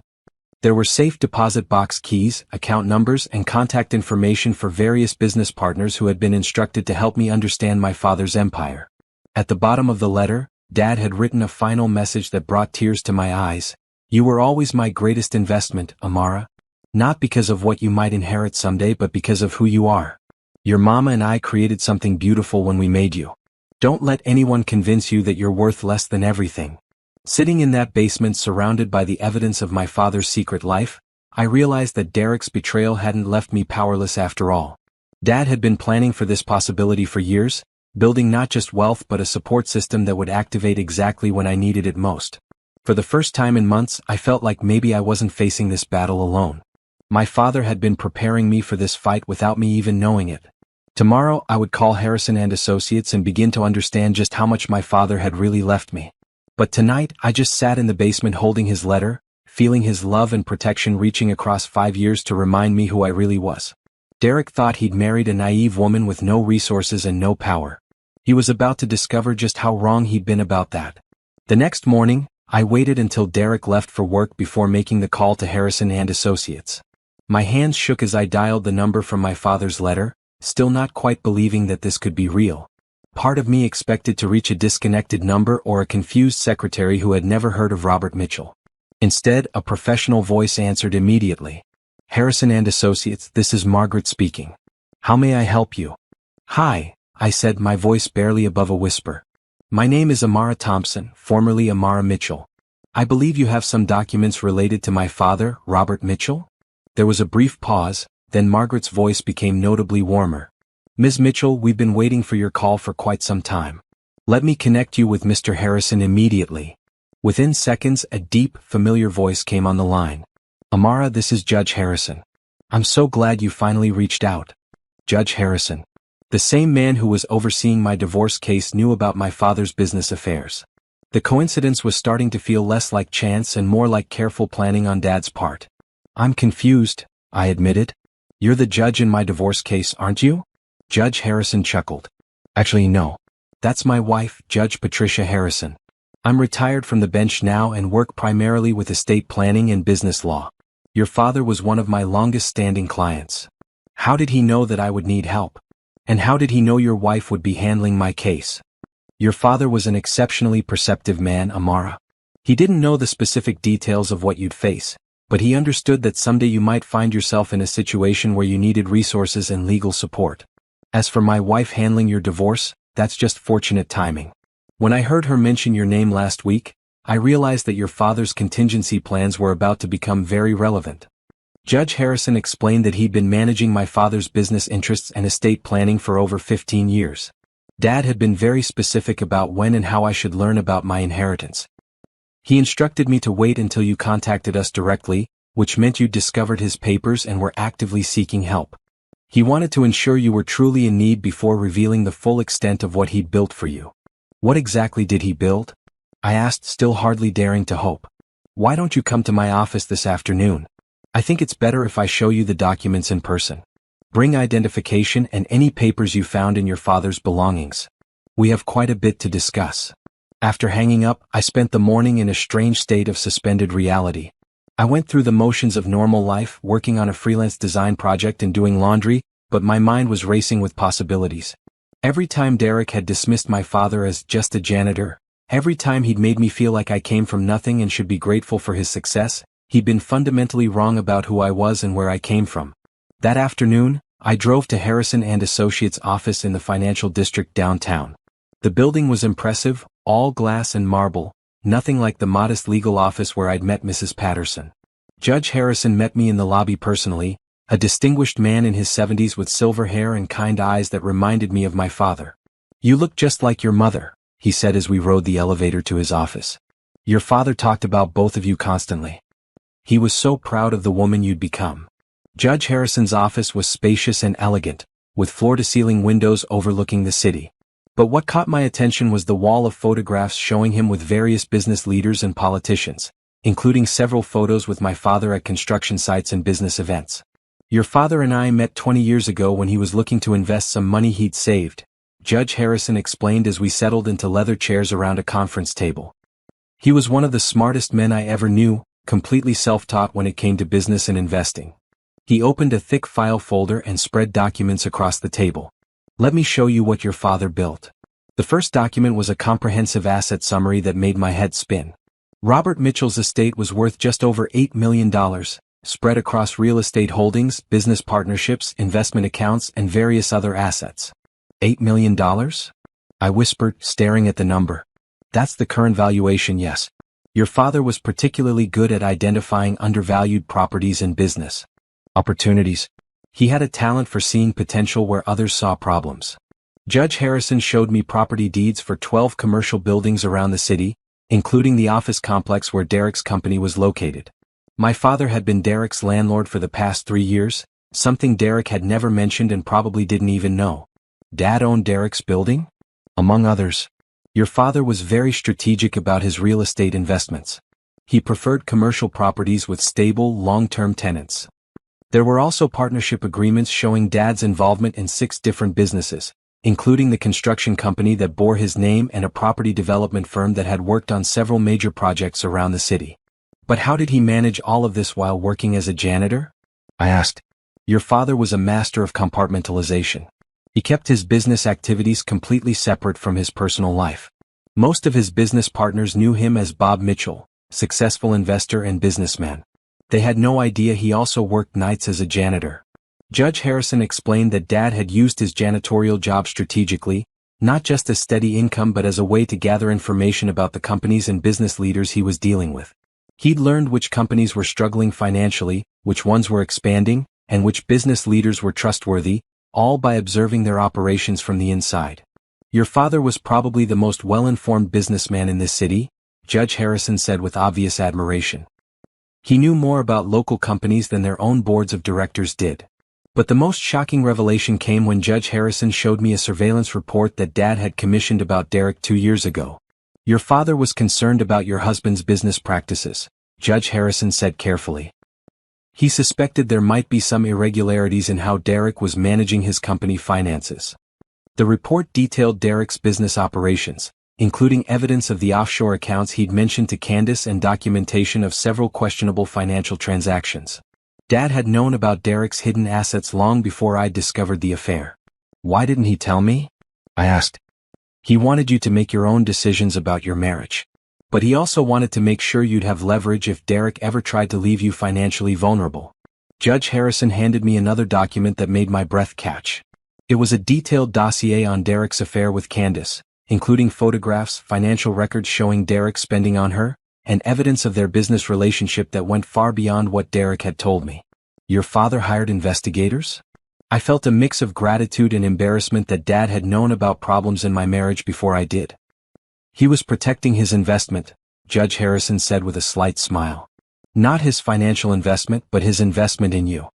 [SPEAKER 1] There were safe deposit box keys, account numbers, and contact information for various business partners who had been instructed to help me understand my father's empire. At the bottom of the letter, Dad had written a final message that brought tears to my eyes. You were always my greatest investment, Amara. Not because of what you might inherit someday but because of who you are. Your mama and I created something beautiful when we made you. Don't let anyone convince you that you're worth less than everything. Sitting in that basement surrounded by the evidence of my father's secret life, I realized that Derek's betrayal hadn't left me powerless after all. Dad had been planning for this possibility for years, building not just wealth but a support system that would activate exactly when I needed it most. For the first time in months, I felt like maybe I wasn't facing this battle alone. My father had been preparing me for this fight without me even knowing it. Tomorrow, I would call Harrison and Associates and begin to understand just how much my father had really left me. But tonight, I just sat in the basement holding his letter, feeling his love and protection reaching across 5 years to remind me who I really was. Derek thought he'd married a naive woman with no resources and no power. He was about to discover just how wrong he'd been about that. The next morning, I waited until Derek left for work before making the call to Harrison and Associates. My hands shook as I dialed the number from my father's letter, still not quite believing that this could be real. Part of me expected to reach a disconnected number or a confused secretary who had never heard of Robert Mitchell. Instead, a professional voice answered immediately. Harrison and Associates, this is Margaret speaking. How may I help you? Hi, I said, my voice barely above a whisper. My name is Amara Thompson, formerly Amara Mitchell. I believe you have some documents related to my father, Robert Mitchell? There was a brief pause, then Margaret's voice became notably warmer. Ms. Mitchell, we've been waiting for your call for quite some time. Let me connect you with Mr. Harrison immediately. Within seconds, a deep, familiar voice came on the line. Amara, this is Judge Harrison. I'm so glad you finally reached out. Judge Harrison. The same man who was overseeing my divorce case knew about my father's business affairs. The coincidence was starting to feel less like chance and more like careful planning on Dad's part. I'm confused, I admitted. You're the judge in my divorce case, aren't you? Judge Harrison chuckled. Actually, no. That's my wife, Judge Patricia Harrison. I'm retired from the bench now and work primarily with estate planning and business law. Your father was one of my longest-standing clients. How did he know that I would need help? And how did he know your wife would be handling my case? Your father was an exceptionally perceptive man, Amara. He didn't know the specific details of what you'd face, but he understood that someday you might find yourself in a situation where you needed resources and legal support. As for my wife handling your divorce, that's just fortunate timing. When I heard her mention your name last week, I realized that your father's contingency plans were about to become very relevant. Judge Harrison explained that he'd been managing my father's business interests and estate planning for over 15 years. Dad had been very specific about when and how I should learn about my inheritance. He instructed me to wait until you contacted us directly, which meant you'd discovered his papers and were actively seeking help. He wanted to ensure you were truly in need before revealing the full extent of what he'd built for you. What exactly did he build? I asked, still hardly daring to hope. Why don't you come to my office this afternoon? I think it's better if I show you the documents in person. Bring identification and any papers you found in your father's belongings. We have quite a bit to discuss. After hanging up, I spent the morning in a strange state of suspended reality. I went through the motions of normal life, working on a freelance design project and doing laundry, but my mind was racing with possibilities. Every time Derek had dismissed my father as just a janitor, every time he'd made me feel like I came from nothing and should be grateful for his success, he'd been fundamentally wrong about who I was and where I came from. That afternoon, I drove to Harrison and Associates' office in the financial district downtown. The building was impressive, all glass and marble, nothing like the modest legal office where I'd met Mrs. Patterson. Judge Harrison met me in the lobby personally, a distinguished man in his 70s with silver hair and kind eyes that reminded me of my father. You look just like your mother, he said as we rode the elevator to his office. Your father talked about both of you constantly. He was so proud of the woman you'd become. Judge Harrison's office was spacious and elegant, with floor-to-ceiling windows overlooking the city. But what caught my attention was the wall of photographs showing him with various business leaders and politicians, including several photos with my father at construction sites and business events. Your father and I met 20 years ago when he was looking to invest some money he'd saved, Judge Harrison explained as we settled into leather chairs around a conference table. He was one of the smartest men I ever knew, completely self-taught when it came to business and investing. He opened a thick file folder and spread documents across the table. Let me show you what your father built. The first document was a comprehensive asset summary that made my head spin. Robert Mitchell's estate was worth just over $8 million, spread across real estate holdings, business partnerships, investment accounts, and various other assets. $8 million? I whispered, staring at the number. That's the current valuation, yes. Your father was particularly good at identifying undervalued properties in business opportunities. He had a talent for seeing potential where others saw problems. Judge Harrison showed me property deeds for 12 commercial buildings around the city, including the office complex where Derek's company was located. My father had been Derek's landlord for the past 3 years, something Derek had never mentioned and probably didn't even know. Dad owned Derek's building? Among others. Your father was very strategic about his real estate investments. He preferred commercial properties with stable, long-term tenants. There were also partnership agreements showing Dad's involvement in 6 different businesses, including the construction company that bore his name and a property development firm that had worked on several major projects around the city. But how did he manage all of this while working as a janitor? I asked. Your father was a master of compartmentalization. He kept his business activities completely separate from his personal life. Most of his business partners knew him as Bob Mitchell, successful investor and businessman. They had no idea he also worked nights as a janitor. Judge Harrison explained that Dad had used his janitorial job strategically, not just as steady income but as a way to gather information about the companies and business leaders he was dealing with. He'd learned which companies were struggling financially, which ones were expanding, and which business leaders were trustworthy, all by observing their operations from the inside. Your father was probably the most well-informed businessman in this city, Judge Harrison said with obvious admiration. He knew more about local companies than their own boards of directors did. But the most shocking revelation came when Judge Harrison showed me a surveillance report that Dad had commissioned about Derek 2 years ago. Your father was concerned about your husband's business practices, Judge Harrison said carefully. He suspected there might be some irregularities in how Derek was managing his company finances. The report detailed Derek's business operations, including evidence of the offshore accounts he'd mentioned to Candace and documentation of several questionable financial transactions. Dad had known about Derek's hidden assets long before I'd discovered the affair. Why didn't he tell me? I asked. He wanted you to make your own decisions about your marriage. But he also wanted to make sure you'd have leverage if Derek ever tried to leave you financially vulnerable. Judge Harrison handed me another document that made my breath catch. It was a detailed dossier on Derek's affair with Candace, including photographs, financial records showing Derek spending on her, and evidence of their business relationship that went far beyond what Derek had told me. Your father hired investigators? I felt a mix of gratitude and embarrassment that Dad had known about problems in my marriage before I did. He was protecting his investment, Judge Harrison said with a slight smile. Not his financial investment, but his investment in you.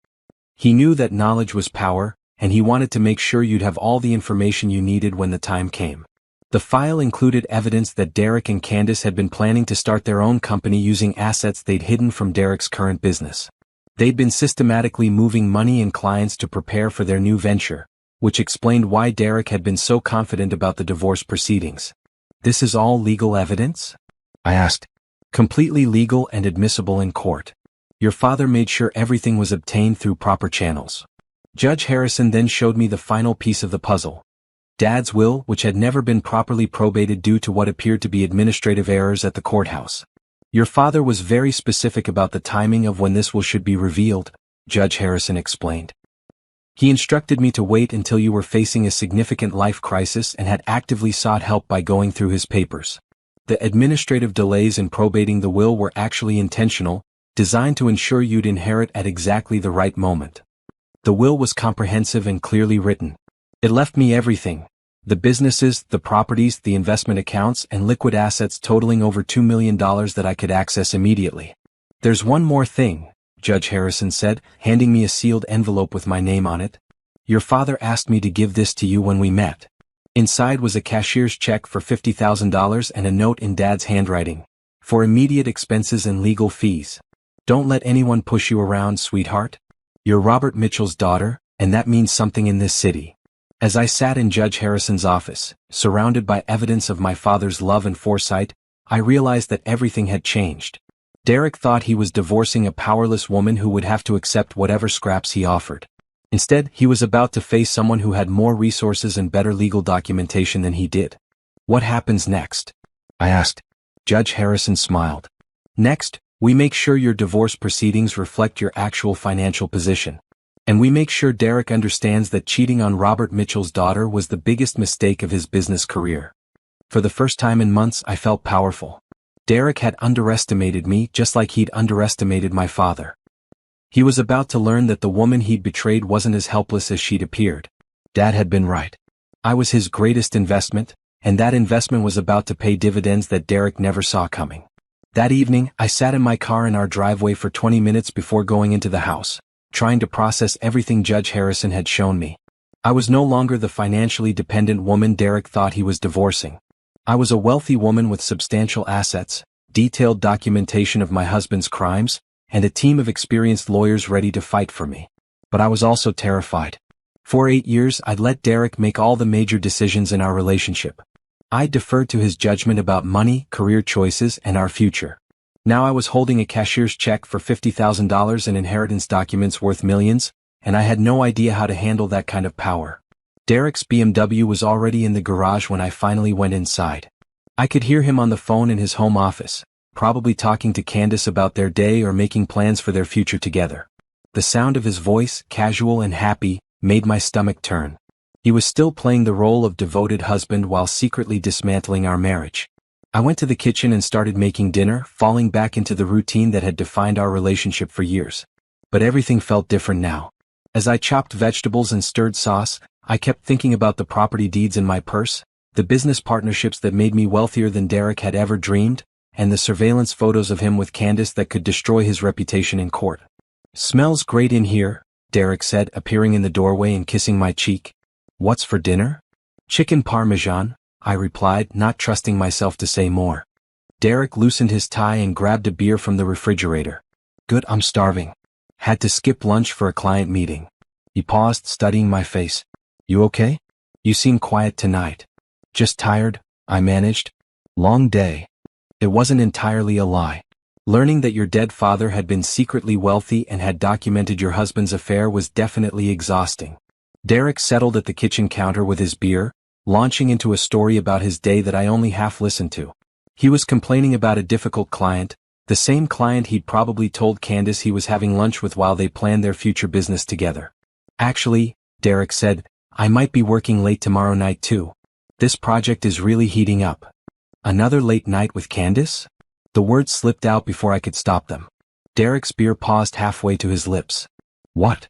[SPEAKER 1] He knew that knowledge was power, and he wanted to make sure you'd have all the information you needed when the time came. The file included evidence that Derek and Candace had been planning to start their own company using assets they'd hidden from Derek's current business. They'd been systematically moving money and clients to prepare for their new venture, which explained why Derek had been so confident about the divorce proceedings. This is all legal evidence? I asked. Completely legal and admissible in court. Your father made sure everything was obtained through proper channels. Judge Harrison then showed me the final piece of the puzzle. Dad's will, which had never been properly probated due to what appeared to be administrative errors at the courthouse. Your father was very specific about the timing of when this will should be revealed, Judge Harrison explained. He instructed me to wait until you were facing a significant life crisis and had actively sought help by going through his papers. The administrative delays in probating the will were actually intentional, designed to ensure you'd inherit at exactly the right moment. The will was comprehensive and clearly written. It left me everything, The businesses, the properties, the investment accounts, and liquid assets totaling over $2 million that I could access immediately. There's one more thing, Judge Harrison said, handing me a sealed envelope with my name on it. Your father asked me to give this to you when we met. Inside was a cashier's check for $50,000 and a note in Dad's handwriting, for immediate expenses and legal fees. Don't let anyone push you around, sweetheart. You're Robert Mitchell's daughter, and that means something in this city. As I sat in Judge Harrison's office, surrounded by evidence of my father's love and foresight, I realized that everything had changed. Derek thought he was divorcing a powerless woman who would have to accept whatever scraps he offered. Instead, he was about to face someone who had more resources and better legal documentation than he did. What happens next? I asked. Judge Harrison smiled. Next, we make sure your divorce proceedings reflect your actual financial position. And we make sure Derek understands that cheating on Robert Mitchell's daughter was the biggest mistake of his business career. For the first time in months, I felt powerful. Derek had underestimated me just like he'd underestimated my father. He was about to learn that the woman he'd betrayed wasn't as helpless as she'd appeared. Dad had been right. I was his greatest investment, and that investment was about to pay dividends that Derek never saw coming. That evening, I sat in my car in our driveway for 20 minutes before going into the house, trying to process everything Judge Harrison had shown me. I was no longer the financially dependent woman Derek thought he was divorcing. I was a wealthy woman with substantial assets, detailed documentation of my husband's crimes, and a team of experienced lawyers ready to fight for me. But I was also terrified. For 8 years, I'd let Derek make all the major decisions in our relationship. I deferred to his judgment about money, career choices, and our future. Now I was holding a cashier's check for $50,000 and inheritance documents worth millions, and I had no idea how to handle that kind of power. Derek's BMW was already in the garage when I finally went inside. I could hear him on the phone in his home office, probably talking to Candace about their day or making plans for their future together. The sound of his voice, casual and happy, made my stomach turn. He was still playing the role of devoted husband while secretly dismantling our marriage. I went to the kitchen and started making dinner, falling back into the routine that had defined our relationship for years. But everything felt different now. As I chopped vegetables and stirred sauce, I kept thinking about the property deeds in my purse, the business partnerships that made me wealthier than Derek had ever dreamed, and the surveillance photos of him with Candace that could destroy his reputation in court. Smells great in here, Derek said, appearing in the doorway and kissing my cheek. What's for dinner? Chicken parmesan, I replied, not trusting myself to say more. Derek loosened his tie and grabbed a beer from the refrigerator. Good, I'm starving. Had to skip lunch for a client meeting. He paused, studying my face. You okay? You seem quiet tonight. Just tired, I managed. Long day. It wasn't entirely a lie. Learning that your dead father had been secretly wealthy and had documented your husband's affair was definitely exhausting. Derek settled at the kitchen counter with his beer, launching into a story about his day that I only half listened to. He was complaining about a difficult client, the same client he'd probably told Candace he was having lunch with while they planned their future business together. Actually, Derek said, I might be working late tomorrow night too. This project is really heating up. Another late night with Candace? The words slipped out before I could stop them. Derek's beer paused halfway to his lips. What?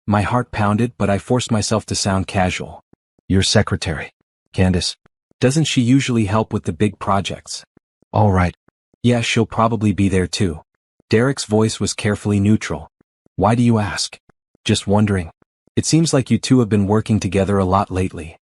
[SPEAKER 1] My heart pounded, but I forced myself to sound casual. Your secretary, Candace. Doesn't she usually help with the big projects? All right. Yeah, she'll probably be there too. Derek's voice was carefully neutral. Why do you ask? Just wondering. It seems like you two have been working together a lot lately.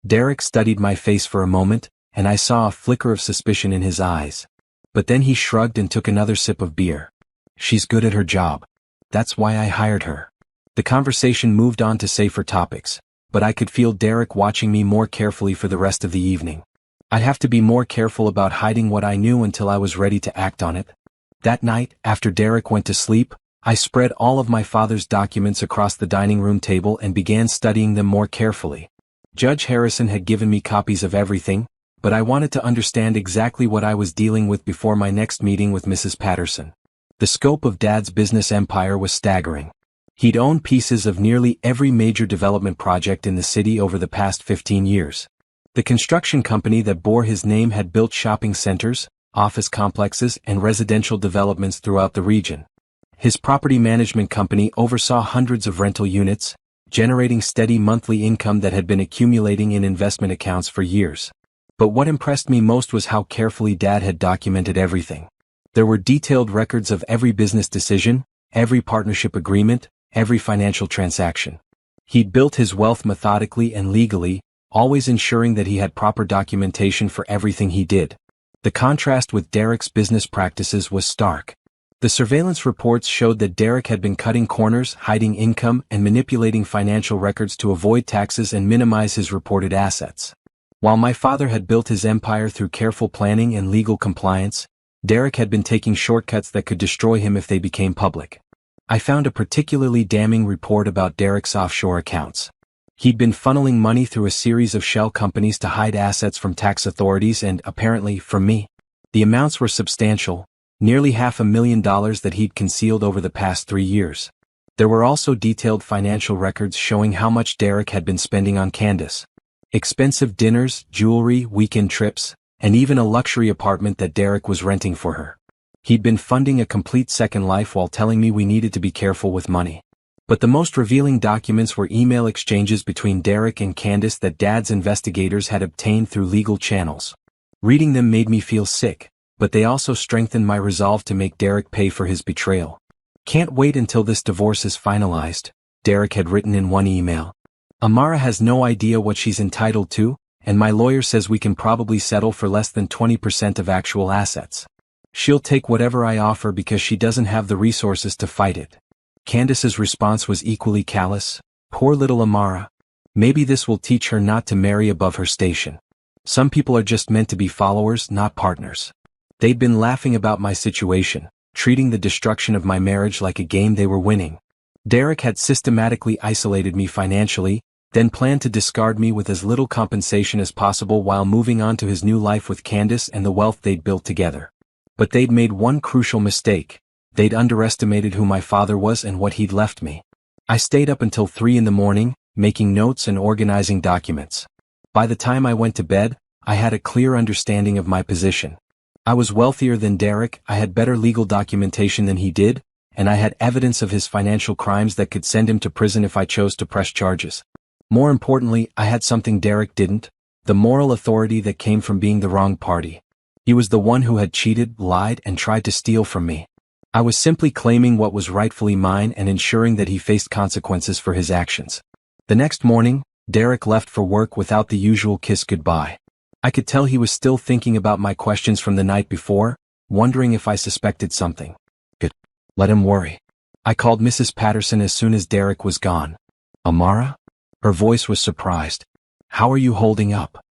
[SPEAKER 1] Derek studied my face for a moment, and I saw a flicker of suspicion in his eyes. But then he shrugged and took another sip of beer. She's good at her job. That's why I hired her. The conversation moved on to safer topics, but I could feel Derek watching me more carefully for the rest of the evening. I'd have to be more careful about hiding what I knew until I was ready to act on it. That night, after Derek went to sleep, I spread all of my father's documents across the dining room table and began studying them more carefully. Judge Harrison had given me copies of everything, but I wanted to understand exactly what I was dealing with before my next meeting with Mrs. Patterson. The scope of Dad's business empire was staggering. He'd owned pieces of nearly every major development project in the city over the past 15 years. The construction company that bore his name had built shopping centers, office complexes, and residential developments throughout the region. His property management company oversaw hundreds of rental units, generating steady monthly income that had been accumulating in investment accounts for years. But what impressed me most was how carefully Dad had documented everything. There were detailed records of every business decision, every partnership agreement, every financial transaction. He'd built his wealth methodically and legally, always ensuring that he had proper documentation for everything he did. The contrast with Derek's business practices was stark. The surveillance reports showed that Derek had been cutting corners, hiding income, and manipulating financial records to avoid taxes and minimize his reported assets. While my father had built his empire through careful planning and legal compliance, Derek had been taking shortcuts that could destroy him if they became public. I found a particularly damning report about Derek's offshore accounts. He'd been funneling money through a series of shell companies to hide assets from tax authorities and, apparently, from me. The amounts were substantial, nearly $500,000 that he'd concealed over the past 3 years. There were also detailed financial records showing how much Derek had been spending on Candace. Expensive dinners, jewelry, weekend trips, and even a luxury apartment that Derek was renting for her. He'd been funding a complete second life while telling me we needed to be careful with money. But the most revealing documents were email exchanges between Derek and Candace that Dad's investigators had obtained through legal channels. Reading them made me feel sick, but they also strengthened my resolve to make Derek pay for his betrayal. "Can't wait until this divorce is finalized," Derek had written in one email. "Amara has no idea what she's entitled to, and my lawyer says we can probably settle for less than 20% of actual assets. She'll take whatever I offer because she doesn't have the resources to fight it." Candace's response was equally callous. "Poor little Amara. Maybe this will teach her not to marry above her station. Some people are just meant to be followers, not partners." They'd been laughing about my situation, treating the destruction of my marriage like a game they were winning. Derek had systematically isolated me financially, then planned to discard me with as little compensation as possible while moving on to his new life with Candace and the wealth they'd built together. But they'd made one crucial mistake. They'd underestimated who my father was and what he'd left me. I stayed up until 3 in the morning, making notes and organizing documents. By the time I went to bed, I had a clear understanding of my position. I was wealthier than Derek, I had better legal documentation than he did, and I had evidence of his financial crimes that could send him to prison if I chose to press charges. More importantly, I had something Derek didn't, the moral authority that came from being the wrong party. He was the one who had cheated, lied, and tried to steal from me. I was simply claiming what was rightfully mine and ensuring that he faced consequences for his actions. The next morning, Derek left for work without the usual kiss goodbye. I could tell he was still thinking about my questions from the night before, wondering if I suspected something. Good. Let him worry. I called Mrs. Patterson as soon as Derek was gone. "Amara?" Her voice was surprised. "How are you holding up?"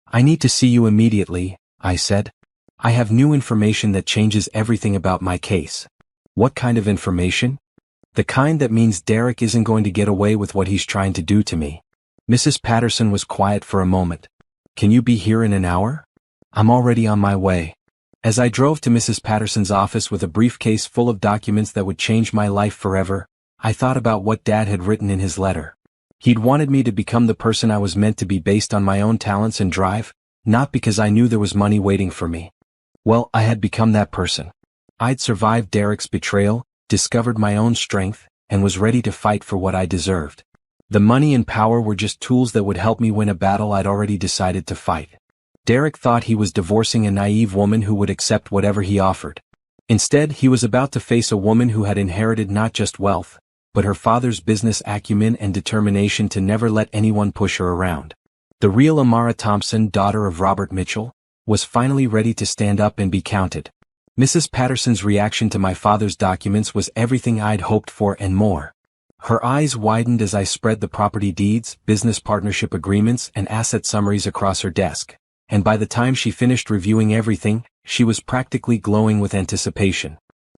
[SPEAKER 1] "I need to see you immediately," I said. "I have new information that changes everything about my case." "What kind of information?" "The kind that means Derek isn't going to get away with what he's trying to do to me." Mrs. Patterson was quiet for a moment. "Can you be here in an hour?" "I'm already on my way." As I drove to Mrs. Patterson's office with a briefcase full of documents that would change my life forever, I thought about what Dad had written in his letter. He'd wanted me to become the person I was meant to be based on my own talents and drive, not because I knew there was money waiting for me. Well, I had become that person. I'd survived Derek's betrayal, discovered my own strength, and was ready to fight for what I deserved. The money and power were just tools that would help me win a battle I'd already decided to fight. Derek thought he was divorcing a naive woman who would accept whatever he offered. Instead, he was about to face a woman who had inherited not just wealth, but her father's business acumen and determination to never let anyone push her around. The real Amara Thompson, daughter of Robert Mitchell, was finally ready to stand up and be counted. Mrs. Patterson's reaction to my father's documents was everything I'd hoped for and more. Her eyes widened as I spread the property deeds, business partnership agreements, and asset summaries across her desk, and by the time she finished reviewing everything, she was practically glowing with anticipation.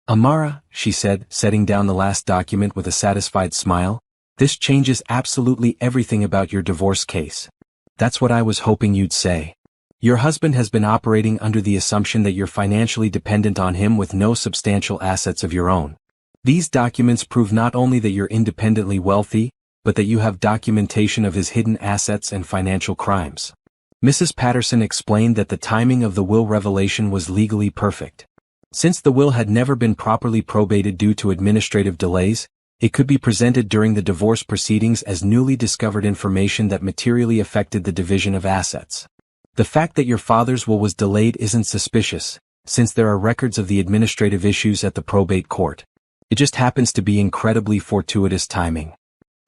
[SPEAKER 1] "Amara," she said, setting down the last document with a satisfied smile, "this changes absolutely everything about your divorce case." "That's what I was hoping you'd say. Your husband has been operating under the assumption that you're financially dependent on him with no substantial assets of your own. These documents prove not only that you're independently wealthy, but that you have documentation of his hidden assets and financial crimes." Mrs. Patterson explained that the timing of the will revelation was legally perfect. Since the will had never been properly probated due to administrative delays, It could be presented during the divorce proceedings as newly discovered information that materially affected the division of assets. The fact that your father's will was delayed isn't suspicious, since there are records of the administrative issues at the probate court. It just happens to be incredibly fortuitous timing.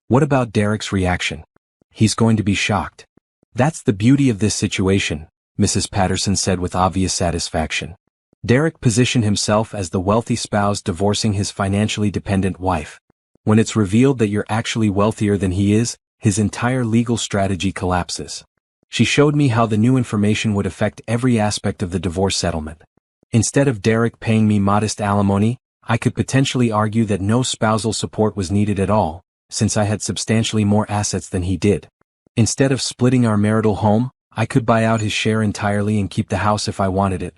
[SPEAKER 1] What about Derek's reaction? He's going to be shocked. That's the beauty of this situation, Mrs. Patterson said with obvious satisfaction. Derek positioned himself as the wealthy spouse divorcing his financially dependent wife. When it's revealed that you're actually wealthier than he is, his entire legal strategy collapses. She showed me how the new information would affect every aspect of the divorce settlement. Instead of Derek paying me modest alimony, I could potentially argue that no spousal support was needed at all, since I had substantially more assets than he did. Instead of splitting our marital home, I could buy out his share entirely and keep the house if I wanted it.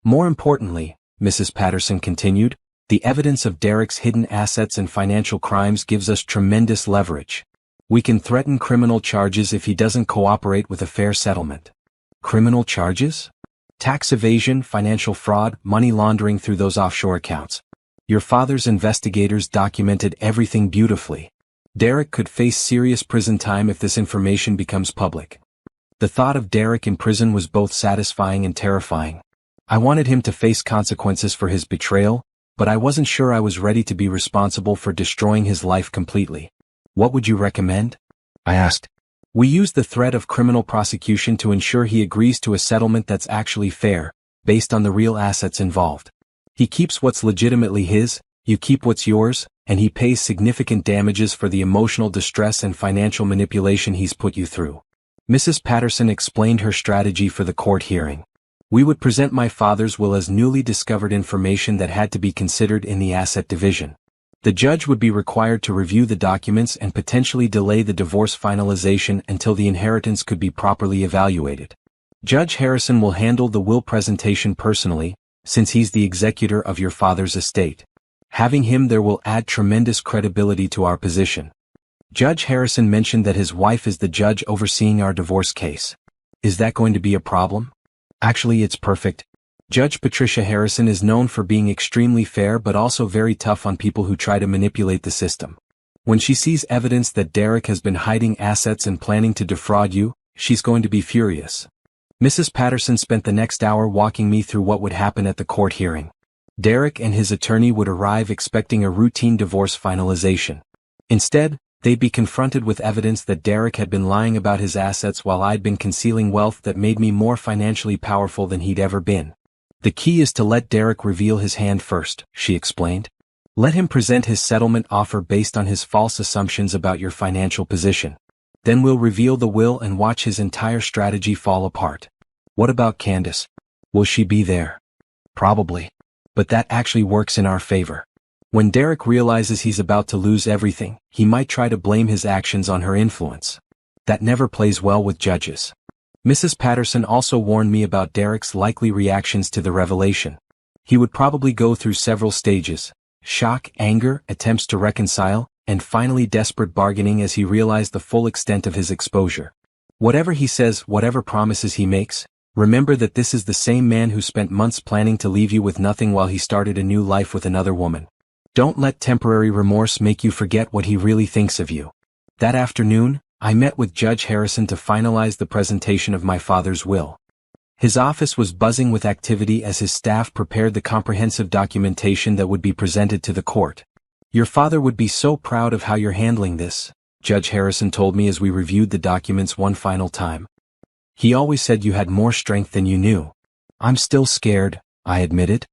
[SPEAKER 1] More importantly, Mrs. Patterson continued, the evidence of Derek's hidden assets and financial crimes gives us tremendous leverage. We can threaten criminal charges if he doesn't cooperate with a fair settlement. Criminal charges? Tax evasion, financial fraud, money laundering through those offshore accounts. Your father's investigators documented everything beautifully. Derek could face serious prison time if this information becomes public. The thought of Derek in prison was both satisfying and terrifying. I wanted him to face consequences for his betrayal, but I wasn't sure I was ready to be responsible for destroying his life completely. What would you recommend? I asked. We use the threat of criminal prosecution to ensure he agrees to a settlement that's actually fair, based on the real assets involved. He keeps what's legitimately his, you keep what's yours, and he pays significant damages for the emotional distress and financial manipulation he's put you through. Mrs. Patterson explained her strategy for the court hearing. We would present my father's will as newly discovered information that had to be considered in the asset division. The judge would be required to review the documents and potentially delay the divorce finalization until the inheritance could be properly evaluated. Judge Harrison will handle the will presentation personally, since he's the executor of your father's estate. Having him there will add tremendous credibility to our position. Judge Harrison mentioned that his wife is the judge overseeing our divorce case. Is that going to be a problem? Actually, it's perfect. Judge Patricia Harrison is known for being extremely fair but also very tough on people who try to manipulate the system. When she sees evidence that Derek has been hiding assets and planning to defraud you, she's going to be furious. Mrs. Patterson spent the next hour walking me through what would happen at the court hearing. Derek and his attorney would arrive expecting a routine divorce finalization. Instead, they'd be confronted with evidence that Derek had been lying about his assets while I'd been concealing wealth that made me more financially powerful than he'd ever been. The key is to let Derek reveal his hand first, she explained. Let him present his settlement offer based on his false assumptions about your financial position. Then we'll reveal the will and watch his entire strategy fall apart. What about Candace? Will she be there? Probably. But that actually works in our favor. When Derek realizes he's about to lose everything, he might try to blame his actions on her influence. That never plays well with judges. Mrs. Patterson also warned me about Derek's likely reactions to the revelation. He would probably go through several stages: shock, anger, attempts to reconcile, and finally desperate bargaining as he realized the full extent of his exposure. Whatever he says, whatever promises he makes, remember that this is the same man who spent months planning to leave you with nothing while he started a new life with another woman. Don't let temporary remorse make you forget what he really thinks of you. That afternoon, I met with Judge Harrison to finalize the presentation of my father's will. His office was buzzing with activity as his staff prepared the comprehensive documentation that would be presented to the court. Your father would be so proud of how you're handling this, Judge Harrison told me as we reviewed the documents one final time. He always said you had more strength than you knew. I'm still scared, I admitted.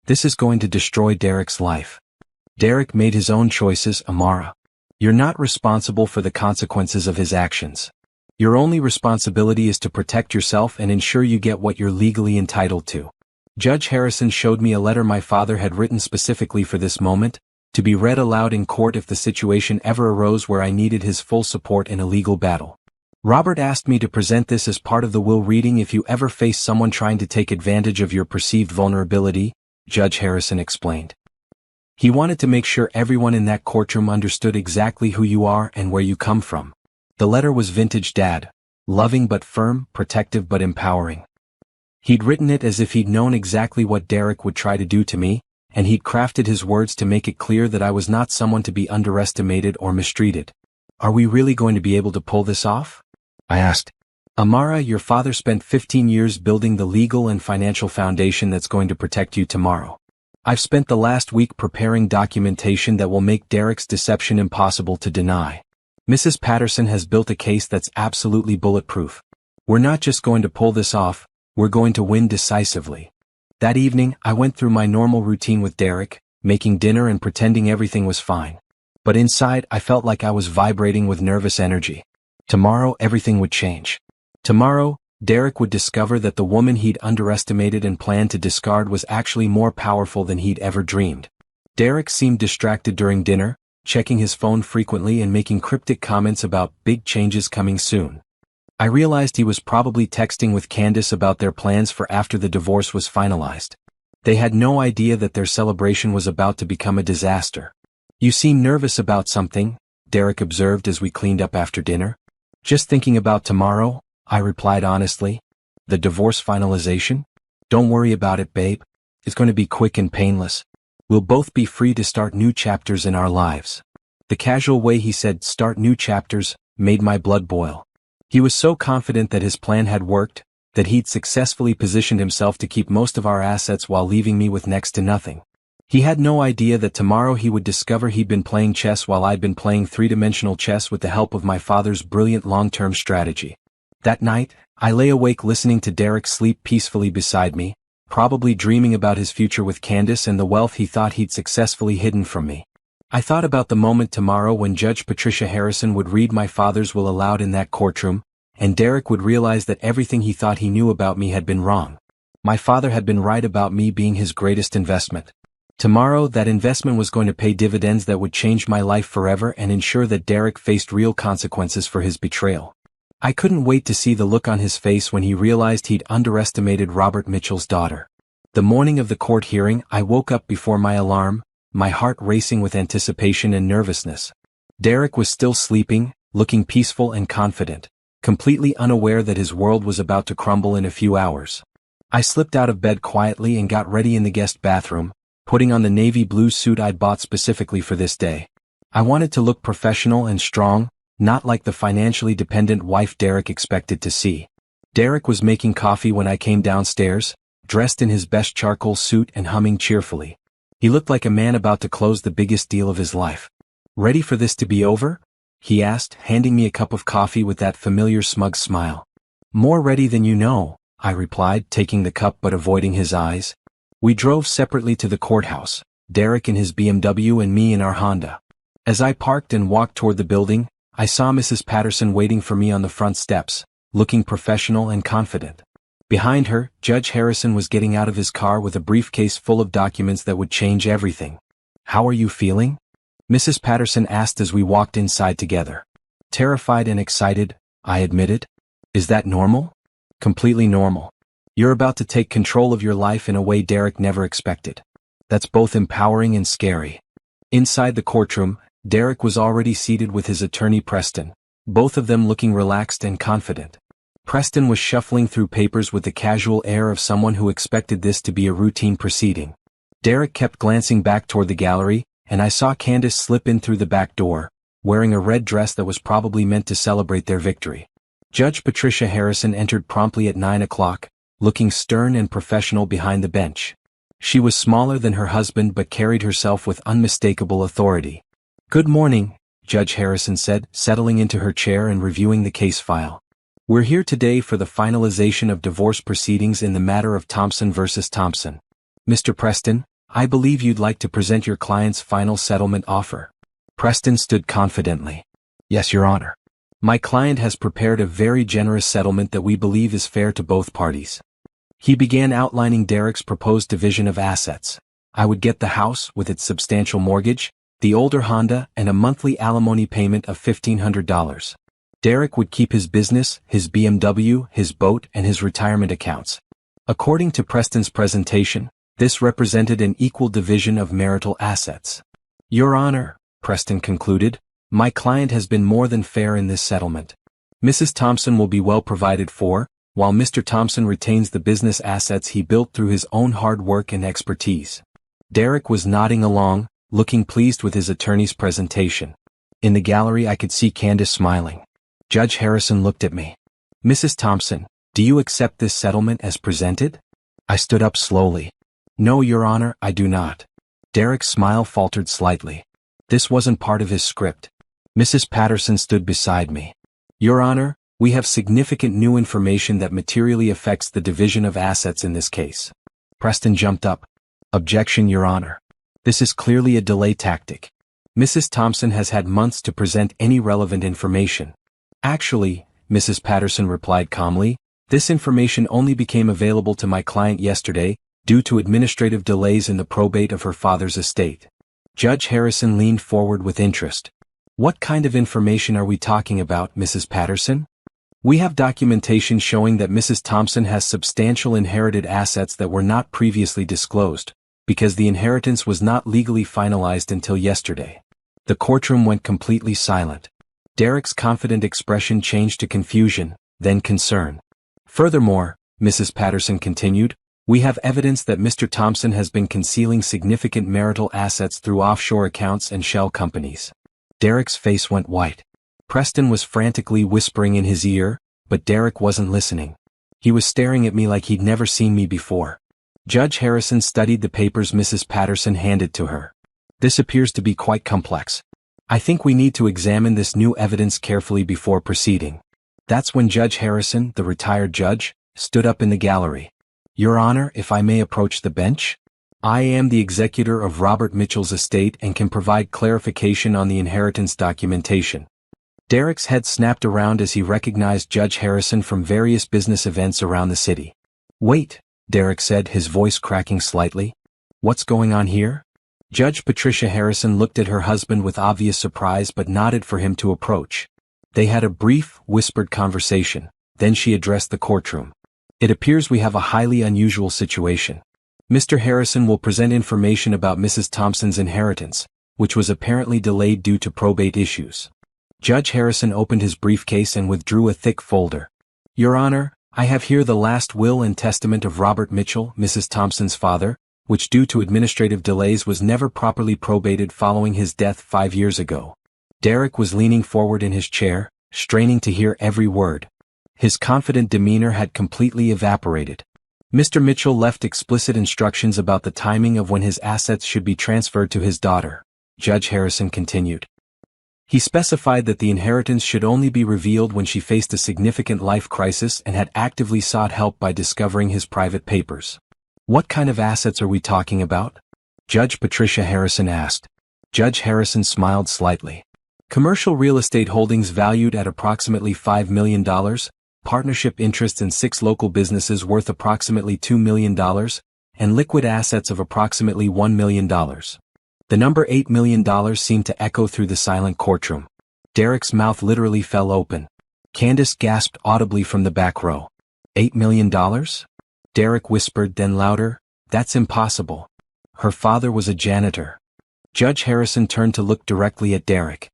[SPEAKER 1] This is going to destroy Derek's life. Derek made his own choices, Amara. You're not responsible for the consequences of his actions. Your only responsibility is to protect yourself and ensure you get what you're legally entitled to. Judge Harrison showed me a letter my father had written specifically for this moment, to be read aloud in court if the situation ever arose where I needed his full support in a legal battle. Robert asked me to present this as part of the will reading if you ever face someone trying to take advantage of your perceived vulnerability, Judge Harrison explained. He wanted to make sure everyone in that courtroom understood exactly who you are and where you come from. The letter was vintage Dad, loving but firm, protective but empowering. He'd written it as if he'd known exactly what Derek would try to do to me, and he'd crafted his words to make it clear that I was not someone to be underestimated or mistreated. "Are we really going to be able to pull this off?" I asked. "Amara, your father spent 15 years building the legal and financial foundation that's going to protect you tomorrow. I've spent the last week preparing documentation that will make Derek's deception impossible to deny. Mrs. Patterson has built a case that's absolutely bulletproof. We're not just going to pull this off, we're going to win decisively." That evening, I went through my normal routine with Derek, making dinner and pretending everything was fine. But inside, I felt like I was vibrating with nervous energy. Tomorrow, everything would change. Tomorrow, Derek would discover that the woman he'd underestimated and planned to discard was actually more powerful than he'd ever dreamed. Derek seemed distracted during dinner, checking his phone frequently and making cryptic comments about big changes coming soon. I realized he was probably texting with Candace about their plans for after the divorce was finalized. They had no idea that their celebration was about to become a disaster. "You seem nervous about something," Derek observed as we cleaned up after dinner. "Just thinking about tomorrow," I replied honestly. "The divorce finalization? Don't worry about it, babe. It's going to be quick and painless. We'll both be free to start new chapters in our lives." The casual way he said "start new chapters" made my blood boil. He was so confident that his plan had worked, that he'd successfully positioned himself to keep most of our assets while leaving me with next to nothing. He had no idea that tomorrow he would discover he'd been playing chess while I'd been playing three-dimensional chess with the help of my father's brilliant long-term strategy. That night, I lay awake listening to Derek sleep peacefully beside me, probably dreaming about his future with Candace and the wealth he thought he'd successfully hidden from me. I thought about the moment tomorrow when Judge Patricia Harrison would read my father's will aloud in that courtroom, and Derek would realize that everything he thought he knew about me had been wrong. My father had been right about me being his greatest investment. Tomorrow, that investment was going to pay dividends that would change my life forever and ensure that Derek faced real consequences for his betrayal. I couldn't wait to see the look on his face when he realized he'd underestimated Robert Mitchell's daughter. The morning of the court hearing, I woke up before my alarm, my heart racing with anticipation and nervousness. Derek was still sleeping, looking peaceful and confident, completely unaware that his world was about to crumble in a few hours. I slipped out of bed quietly and got ready in the guest bathroom, putting on the navy blue suit I'd bought specifically for this day. I wanted to look professional and strong, not like the financially dependent wife Derek expected to see. Derek was making coffee when I came downstairs, dressed in his best charcoal suit and humming cheerfully. He looked like a man about to close the biggest deal of his life. "Ready for this to be over?" he asked, handing me a cup of coffee with that familiar smug smile. "More ready than you know," I replied, taking the cup but avoiding his eyes. We drove separately to the courthouse, Derek in his BMW and me in our Honda. As I parked and walked toward the building, I saw Mrs. Patterson waiting for me on the front steps, looking professional and confident. Behind her, Judge Harrison was getting out of his car with a briefcase full of documents that would change everything. "How are you feeling?" Mrs. Patterson asked as we walked inside together. "Terrified and excited," I admitted. "Is that normal?" "Completely normal. You're about to take control of your life in a way Derek never expected. That's both empowering and scary." Inside the courtroom, Derek was already seated with his attorney Preston, both of them looking relaxed and confident. Preston was shuffling through papers with the casual air of someone who expected this to be a routine proceeding. Derek kept glancing back toward the gallery, and I saw Candace slip in through the back door, wearing a red dress that was probably meant to celebrate their victory. Judge Patricia Harrison entered promptly at 9 o'clock, looking stern and professional behind the bench. She was smaller than her husband but carried herself with unmistakable authority. "Good morning," Judge Harrison said, settling into her chair and reviewing the case file. "We're here today for the finalization of divorce proceedings in the matter of Thompson versus Thompson. Mr. Preston, I believe you'd like to present your client's final settlement offer." Preston stood confidently. "Yes, Your Honor. My client has prepared a very generous settlement that we believe is fair to both parties." He began outlining Derek's proposed division of assets. I would get the house with its substantial mortgage, the older Honda, and a monthly alimony payment of $1,500. Derek would keep his business, his BMW, his boat, and his retirement accounts. According to Preston's presentation, this represented an equal division of marital assets. "Your Honor," Preston concluded, "my client has been more than fair in this settlement. Mrs. Thompson will be well provided for, while Mr. Thompson retains the business assets he built through his own hard work and expertise." Derek was nodding along, looking pleased with his attorney's presentation. In the gallery I could see Candace smiling. Judge Harrison looked at me. Mrs. Thompson, do you accept this settlement as presented? I stood up slowly. No, Your Honor, I do not. Derek's smile faltered slightly. This wasn't part of his script. Mrs. Patterson stood beside me. Your Honor, we have significant new information that materially affects the division of assets in this case. Preston jumped up. Objection, Your Honor. This is clearly a delay tactic. Mrs. Thompson has had months to present any relevant information. Actually, Mrs. Patterson replied calmly, this information only became available to my client yesterday, due to administrative delays in the probate of her father's estate. Judge Harrison leaned forward with interest. What kind of information are we talking about, Mrs. Patterson? We have documentation showing that Mrs. Thompson has substantial inherited assets that were not previously disclosed, because the inheritance was not legally finalized until yesterday. The courtroom went completely silent. Derek's confident expression changed to confusion, then concern. Furthermore, Mrs. Patterson continued, we have evidence that Mr. Thompson has been concealing significant marital assets through offshore accounts and shell companies. Derek's face went white. Preston was frantically whispering in his ear, but Derek wasn't listening. He was staring at me like he'd never seen me before. Judge Harrison studied the papers Mrs. Patterson handed to her. This appears to be quite complex. I think we need to examine this new evidence carefully before proceeding. That's when Judge Harrison, the retired judge, stood up in the gallery. Your Honor, if I may approach the bench? I am the executor of Robert Mitchell's estate and can provide clarification on the inheritance documentation. Derek's head snapped around as he recognized Judge Harrison from various business events around the city. Wait, Derek said, his voice cracking slightly. What's going on here? Judge Patricia Harrison looked at her husband with obvious surprise but nodded for him to approach. They had a brief, whispered conversation, then she addressed the courtroom. It appears we have a highly unusual situation. Mr. Harrison will present information about Mrs. Thompson's inheritance, which was apparently delayed due to probate issues. Judge Harrison opened his briefcase and withdrew a thick folder. Your Honor, I have here the last will and testament of Robert Mitchell, Mrs. Thompson's father, which due to administrative delays was never properly probated following his death 5 years ago. Derek was leaning forward in his chair, straining to hear every word. His confident demeanor had completely evaporated. Mr. Mitchell left explicit instructions about the timing of when his assets should be transferred to his daughter. Judge Harrison continued. He specified that the inheritance should only be revealed when she faced a significant life crisis and had actively sought help by discovering his private papers. What kind of assets are we talking about? Judge Patricia Harrison asked. Judge Harrison smiled slightly. Commercial real estate holdings valued at approximately $5 million, partnership interests in 6 local businesses worth approximately $2 million, and liquid assets of approximately $1 million. The number $8 million seemed to echo through the silent courtroom. Derek's mouth literally fell open. Candace gasped audibly from the back row. $8 million? Derek whispered, then louder, that's impossible. Her father was a janitor. Judge Harrison turned to look directly at Derek.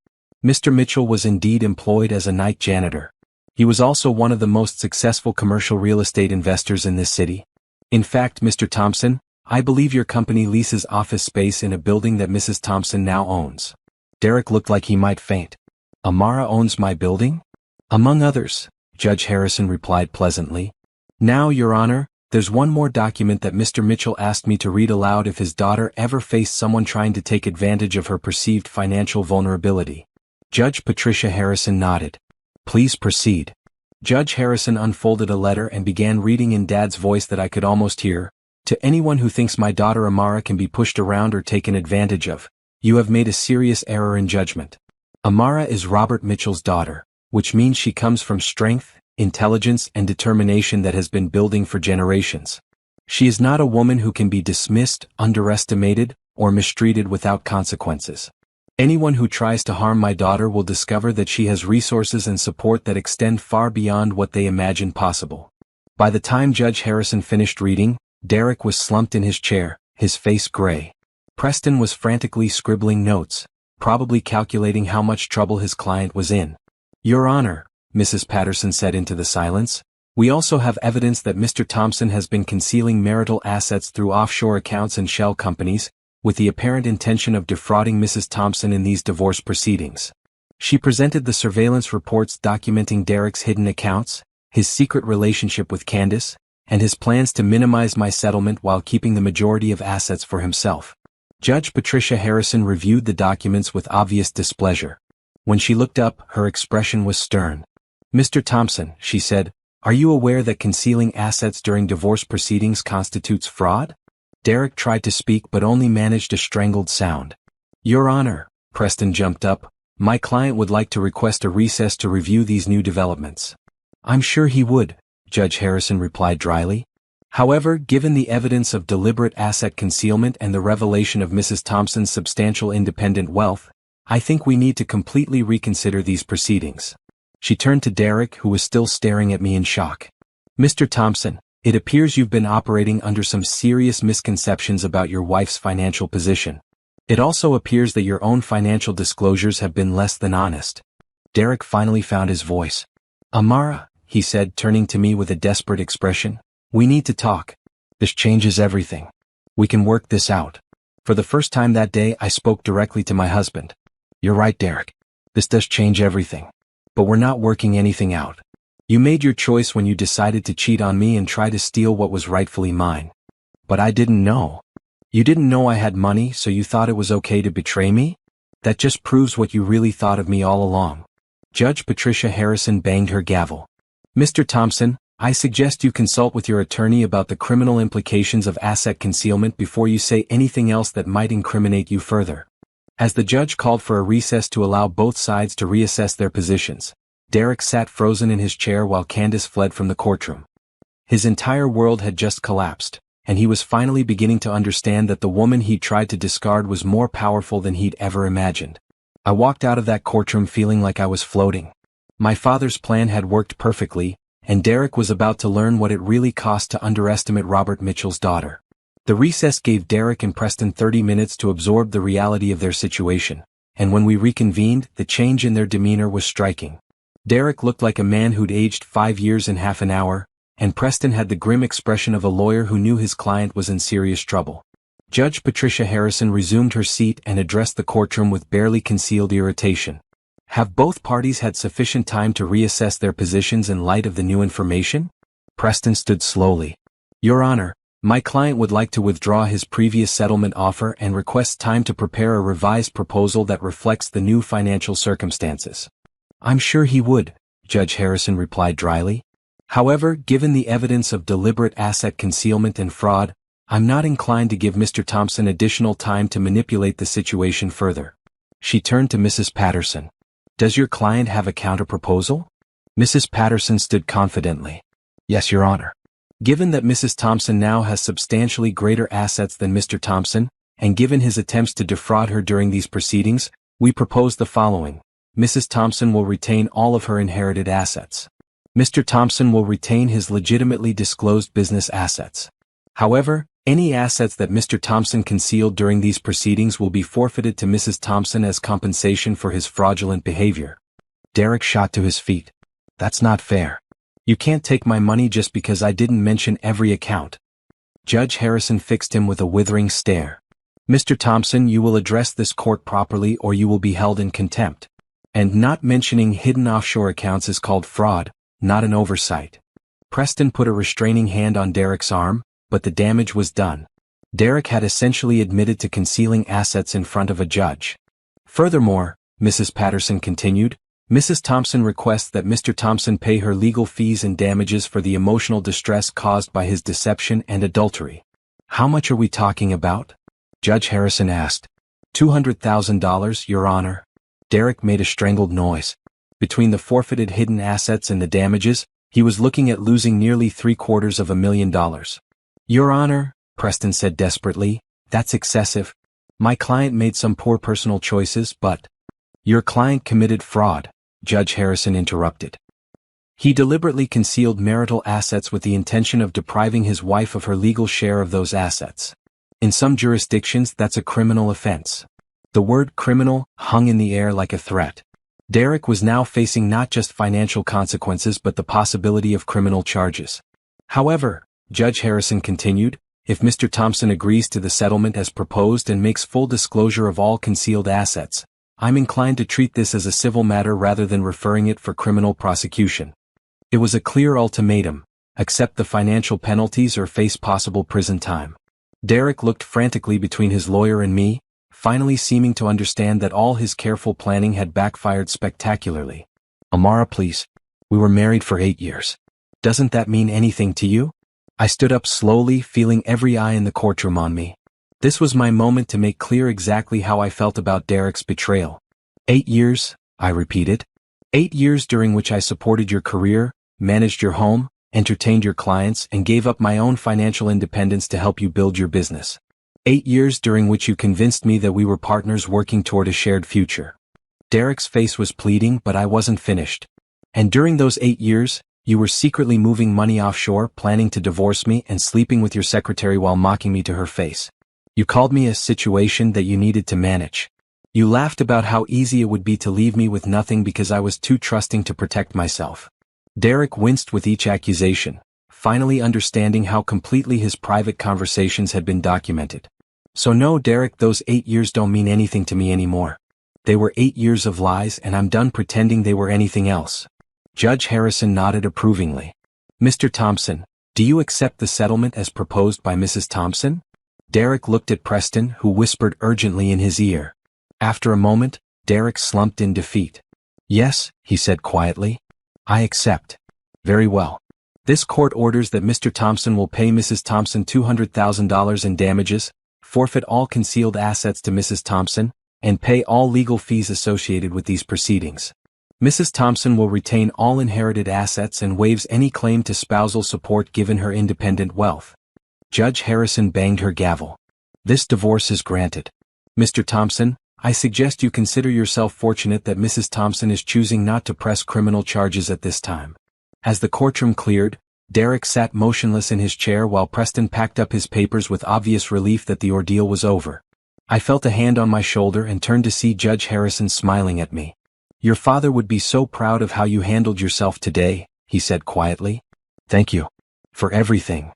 [SPEAKER 1] Mr. Mitchell was indeed employed as a night janitor. He was also one of the most successful commercial real estate investors in this city. In fact, Mr. Thompson, I believe your company leases office space in a building that Mrs. Thompson now owns. Derek looked like he might faint. Amara owns my building? Among others, Judge Harrison replied pleasantly. Now, Your Honor, there's one more document that Mr. Mitchell asked me to read aloud if his daughter ever faced someone trying to take advantage of her perceived financial vulnerability. Judge Patricia Harrison nodded. Please proceed. Judge Harrison unfolded a letter and began reading in Dad's voice that I could almost hear. To anyone who thinks my daughter Amara can be pushed around or taken advantage of, you have made a serious error in judgment. Amara is Robert Mitchell's daughter, which means she comes from strength, intelligence, and determination that has been building for generations. She is not a woman who can be dismissed, underestimated, or mistreated without consequences. Anyone who tries to harm my daughter will discover that she has resources and support that extend far beyond what they imagine possible. By the time Judge Harrison finished reading, Derek was slumped in his chair, his face gray. Preston was frantically scribbling notes, probably calculating how much trouble his client was in. Your Honor, Mrs. Patterson said into the silence, we also have evidence that Mr. Thompson has been concealing marital assets through offshore accounts and shell companies, with the apparent intention of defrauding Mrs. Thompson in these divorce proceedings. She presented the surveillance reports documenting Derek's hidden accounts, his secret relationship with Candace, and his plans to minimize my settlement while keeping the majority of assets for himself. Judge Patricia Harrison reviewed the documents with obvious displeasure. When she looked up, her expression was stern. "Mr. Thompson," she said, "are you aware that concealing assets during divorce proceedings constitutes fraud?" Derek tried to speak but only managed a strangled sound. "Your Honor," Preston jumped up, "my client would like to request a recess to review these new developments." "I'm sure he would," Judge Harrison replied dryly. "However, given the evidence of deliberate asset concealment and the revelation of Mrs. Thompson's substantial independent wealth, I think we need to completely reconsider these proceedings." She turned to Derek, who was still staring at me in shock. "Mr. Thompson, it appears you've been operating under some serious misconceptions about your wife's financial position. It also appears that your own financial disclosures have been less than honest." Derek finally found his voice. "Amara," he said, turning to me with a desperate expression, "we need to talk. This changes everything. We can work this out." For the first time that day, I spoke directly to my husband. "You're right, Derek. This does change everything. But we're not working anything out. You made your choice when you decided to cheat on me and try to steal what was rightfully mine. But I didn't know. You didn't know I had money, so you thought it was okay to betray me? That just proves what you really thought of me all along." Judge Patricia Harrison banged her gavel. "Mr. Thompson, I suggest you consult with your attorney about the criminal implications of asset concealment before you say anything else that might incriminate you further." As the judge called for a recess to allow both sides to reassess their positions, Derek sat frozen in his chair while Candace fled from the courtroom. His entire world had just collapsed, and he was finally beginning to understand that the woman he tried to discard was more powerful than he'd ever imagined. I walked out of that courtroom feeling like I was floating. My father's plan had worked perfectly, and Derek was about to learn what it really cost to underestimate Robert Mitchell's daughter. The recess gave Derek and Preston 30 minutes to absorb the reality of their situation, and when we reconvened, the change in their demeanor was striking. Derek looked like a man who'd aged 5 years in half an hour, and Preston had the grim expression of a lawyer who knew his client was in serious trouble. Judge Patricia Harrison resumed her seat and addressed the courtroom with barely concealed irritation. "Have both parties had sufficient time to reassess their positions in light of the new information?" Preston stood slowly. "Your Honor, my client would like to withdraw his previous settlement offer and requests time to prepare a revised proposal that reflects the new financial circumstances." "I'm sure he would," Judge Harrison replied dryly. "However, given the evidence of deliberate asset concealment and fraud, I'm not inclined to give Mr. Thompson additional time to manipulate the situation further." She turned to Mrs. Patterson. "Does your client have a counter-proposal?" Mrs. Patterson stood confidently. "Yes, Your Honor. Given that Mrs. Thompson now has substantially greater assets than Mr. Thompson, and given his attempts to defraud her during these proceedings, we propose the following. Mrs. Thompson will retain all of her inherited assets. Mr. Thompson will retain his legitimately disclosed business assets. However, any assets that Mr. Thompson concealed during these proceedings will be forfeited to Mrs. Thompson as compensation for his fraudulent behavior." Derek shot to his feet. "That's not fair. You can't take my money just because I didn't mention every account." Judge Harrison fixed him with a withering stare. "Mr. Thompson, you will address this court properly or you will be held in contempt. And not mentioning hidden offshore accounts is called fraud, not an oversight." Preston put a restraining hand on Derek's arm, but the damage was done. Derek had essentially admitted to concealing assets in front of a judge. "Furthermore," Mrs. Patterson continued, "Mrs. Thompson requests that Mr. Thompson pay her legal fees and damages for the emotional distress caused by his deception and adultery." "How much are we talking about?" Judge Harrison asked. $200,000, Your Honor." Derek made a strangled noise. Between the forfeited hidden assets and the damages, he was looking at losing nearly $750,000. "Your Honor," Preston said desperately, "that's excessive. My client made some poor personal choices, but—" "Your client committed fraud," Judge Harrison interrupted. "He deliberately concealed marital assets with the intention of depriving his wife of her legal share of those assets. In some jurisdictions, that's a criminal offense." The word criminal hung in the air like a threat. Derek was now facing not just financial consequences but the possibility of criminal charges. "However," Judge Harrison continued, if Mr. Thompson agrees to the settlement as proposed and makes full disclosure of all concealed assets, I'm inclined to treat this as a civil matter rather than referring it for criminal prosecution. It was a clear ultimatum: accept the financial penalties or face possible prison time. Derek looked frantically between his lawyer and me, finally seeming to understand that all his careful planning had backfired spectacularly. Amara, please. We were married for 8 years. Doesn't that mean anything to you? I stood up slowly, feeling every eye in the courtroom on me. This was my moment to make clear exactly how I felt about Derek's betrayal. 8 years, I repeated. 8 years during which I supported your career, managed your home, entertained your clients, and gave up my own financial independence to help you build your business. 8 years during which you convinced me that we were partners working toward a shared future. Derek's face was pleading, but I wasn't finished. And during those 8 years, you were secretly moving money offshore, planning to divorce me, and sleeping with your secretary while mocking me to her face. You called me a situation that you needed to manage. You laughed about how easy it would be to leave me with nothing because I was too trusting to protect myself. Derek winced with each accusation, finally understanding how completely his private conversations had been documented. So no, Derek, those 8 years don't mean anything to me anymore. They were 8 years of lies, and I'm done pretending they were anything else. Judge Harrison nodded approvingly. Mr. Thompson, do you accept the settlement as proposed by Mrs. Thompson? Derek looked at Preston, who whispered urgently in his ear. After a moment, Derek slumped in defeat. Yes, he said quietly. I accept. Very well. This court orders that Mr. Thompson will pay Mrs. Thompson $200,000 in damages, forfeit all concealed assets to Mrs. Thompson, and pay all legal fees associated with these proceedings. Mrs. Thompson will retain all inherited assets and waives any claim to spousal support given her independent wealth. Judge Harrison banged her gavel. This divorce is granted. Mr. Thompson, I suggest you consider yourself fortunate that Mrs. Thompson is choosing not to press criminal charges at this time. As the courtroom cleared, Derek sat motionless in his chair while Preston packed up his papers with obvious relief that the ordeal was over. I felt a hand on my shoulder and turned to see Judge Harrison smiling at me. Your father would be so proud of how you handled yourself today, he said quietly. Thank you. For everything.